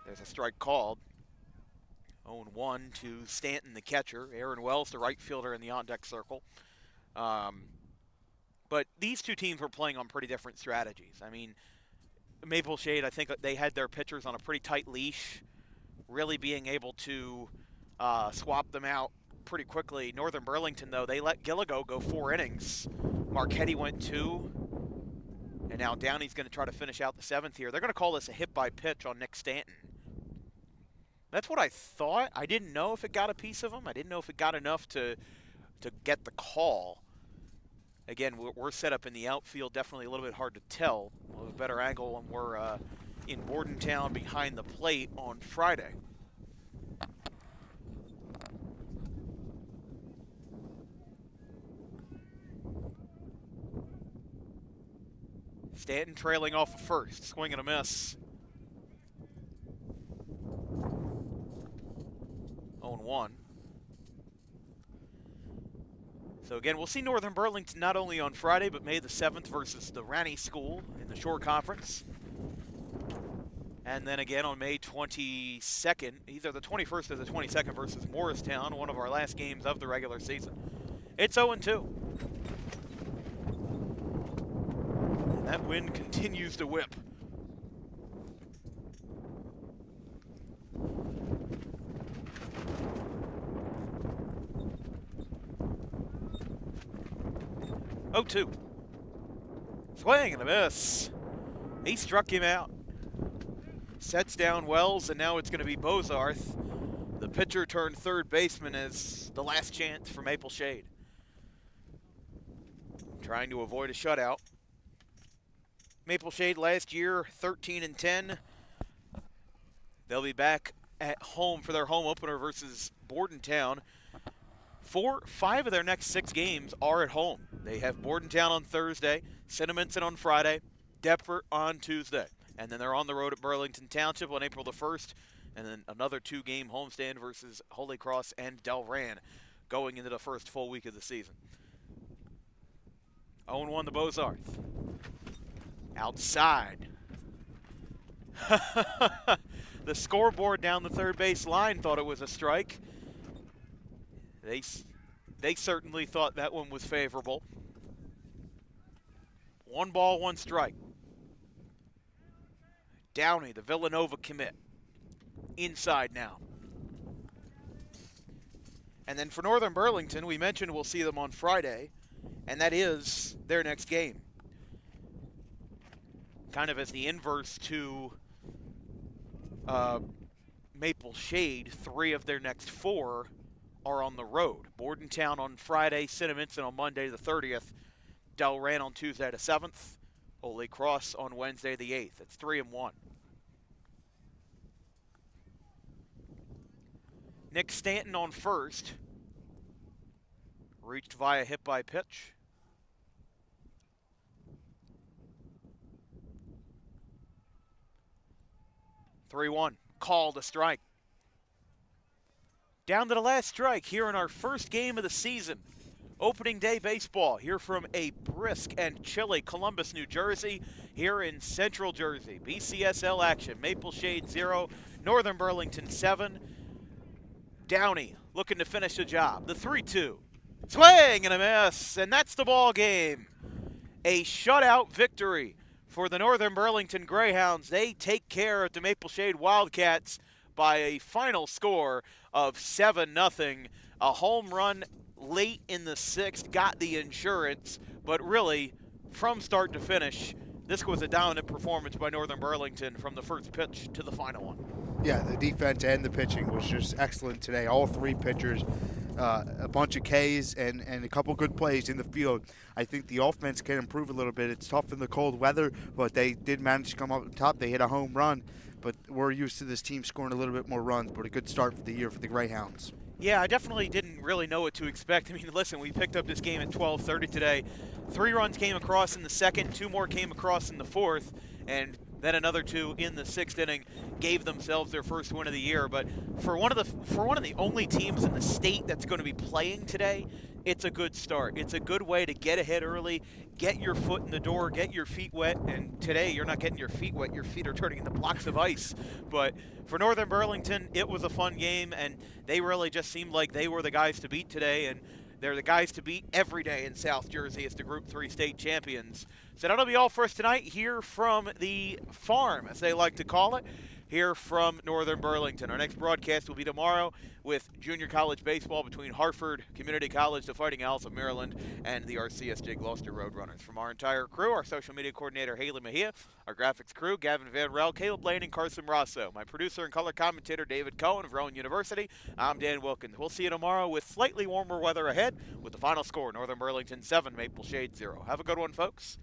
There's a strike called. 0-1 to Stanton, the catcher. Aaron Wells, the right fielder in the on-deck circle. But these two teams were playing on pretty different strategies. I mean, Maple Shade, I think they had their pitchers on a pretty tight leash, really being able to swap them out pretty quickly. Northern Burlington, though, they let Gilligo go 4 innings. Marchetti went 2, and now Downey's going to try to finish out the 7th here. They're going to call this a hit by pitch on Nick Stanton. That's what I thought. I didn't know if it got a piece of him. I didn't know if it got enough to get the call. Again, we're set up in the outfield, definitely a little bit hard to tell. We'll have a better angle when we're in Bordentown behind the plate on Friday. Stanton trailing off of first, swing and a miss. 0-1. So again, we'll see Northern Burlington not only on Friday, but May the 7th versus the Ranney School in the Shore Conference. And then again on May 22nd, either the 21st or the 22nd versus Morristown, one of our last games of the regular season. It's 0-2. And that wind continues to whip. Oh, 2. Swing and a miss. He struck him out. Sets down Wells, and now it's going to be Bozarth. The pitcher turned third baseman as the last chance for Maple Shade. Trying to avoid a shutout. Maple Shade last year, 13-10. They'll be back at home for their home opener versus Bordentown. 5 of their next 6 games are at home. They have Bordentown on Thursday, Cinnaminson on Friday, Deptford on Tuesday. And then they're on the road at Burlington Township on April the 1st, and then another 2-game homestand versus Holy Cross and Delran going into the first full week of the season. 0-1 to Bozarth. Outside. The scoreboard down the third base line thought it was a strike. They certainly thought that one was favorable. 1 ball, 1 strike. Downey, the Villanova commit. Inside now. And then for Northern Burlington, we mentioned we'll see them on Friday, and that is their next game. Kind of as the inverse to Maple Shade, 3 of their next 4 are on the road. Bordentown on Friday, Cinnaminson on Monday the 30th, Delran on Tuesday the 7th, Holy Cross on Wednesday the 8th. It's 3-1. Nick Stanton on first. Reached via hit by pitch. 3-1. Called a strike. Down to the last strike here in our first game of the season. Opening day baseball here from a brisk and chilly Columbus, New Jersey, here in Central Jersey. BCSL action. Maple Shade 0, Northern Burlington 7. Downey looking to finish the job. The 3-2. Swing and a miss, and that's the ball game. A shutout victory for the Northern Burlington Greyhounds. They take care of the Maple Shade Wildcats by a final score of 7-0. A home run late in the 6th got the insurance, but really, from start to finish, this was a dominant performance by Northern Burlington from the first pitch to the final one. Yeah, the defense and the pitching was just excellent today. All three pitchers, a bunch of Ks and a couple good plays in the field. I think the offense can improve a little bit. It's tough in the cold weather, but they did manage to come up top. They hit a home run, but we're used to this team scoring a little bit more runs, but a good start for the year for the Greyhounds. Yeah, I definitely didn't really know what to expect. I mean, listen, we picked up this game at 12:30 today. 3 runs came across in the 2nd, 2 more came across in the 4th, and then another 2 in the 6th inning gave themselves their first win of the year. But for one of the only teams in the state that's going to be playing today, it's a good start. It's a good way to get ahead early, get your foot in the door, get your feet wet. And today you're not getting your feet wet. Your feet are turning into blocks of ice. But for Northern Burlington, it was a fun game, and they really just seemed like they were the guys to beat today. And they're the guys to beat every day in South Jersey as the Group 3 state champions. So that'll be all for us tonight here from the farm, as they like to call it, here from Northern Burlington. Our next broadcast will be tomorrow with junior college baseball between Hartford Community College, the Fighting Owls of Maryland, and the RCSJ Gloucester Roadrunners. From our entire crew, our social media coordinator, Haley Mejia, our graphics crew, Gavin Van Rel, Caleb Lane, and Carson Rosso. My producer and color commentator, David Cohen of Rowan University. I'm Dan Wilkins. We'll see you tomorrow with slightly warmer weather ahead with the final score, Northern Burlington 7, Maple Shade 0. Have a good one, folks.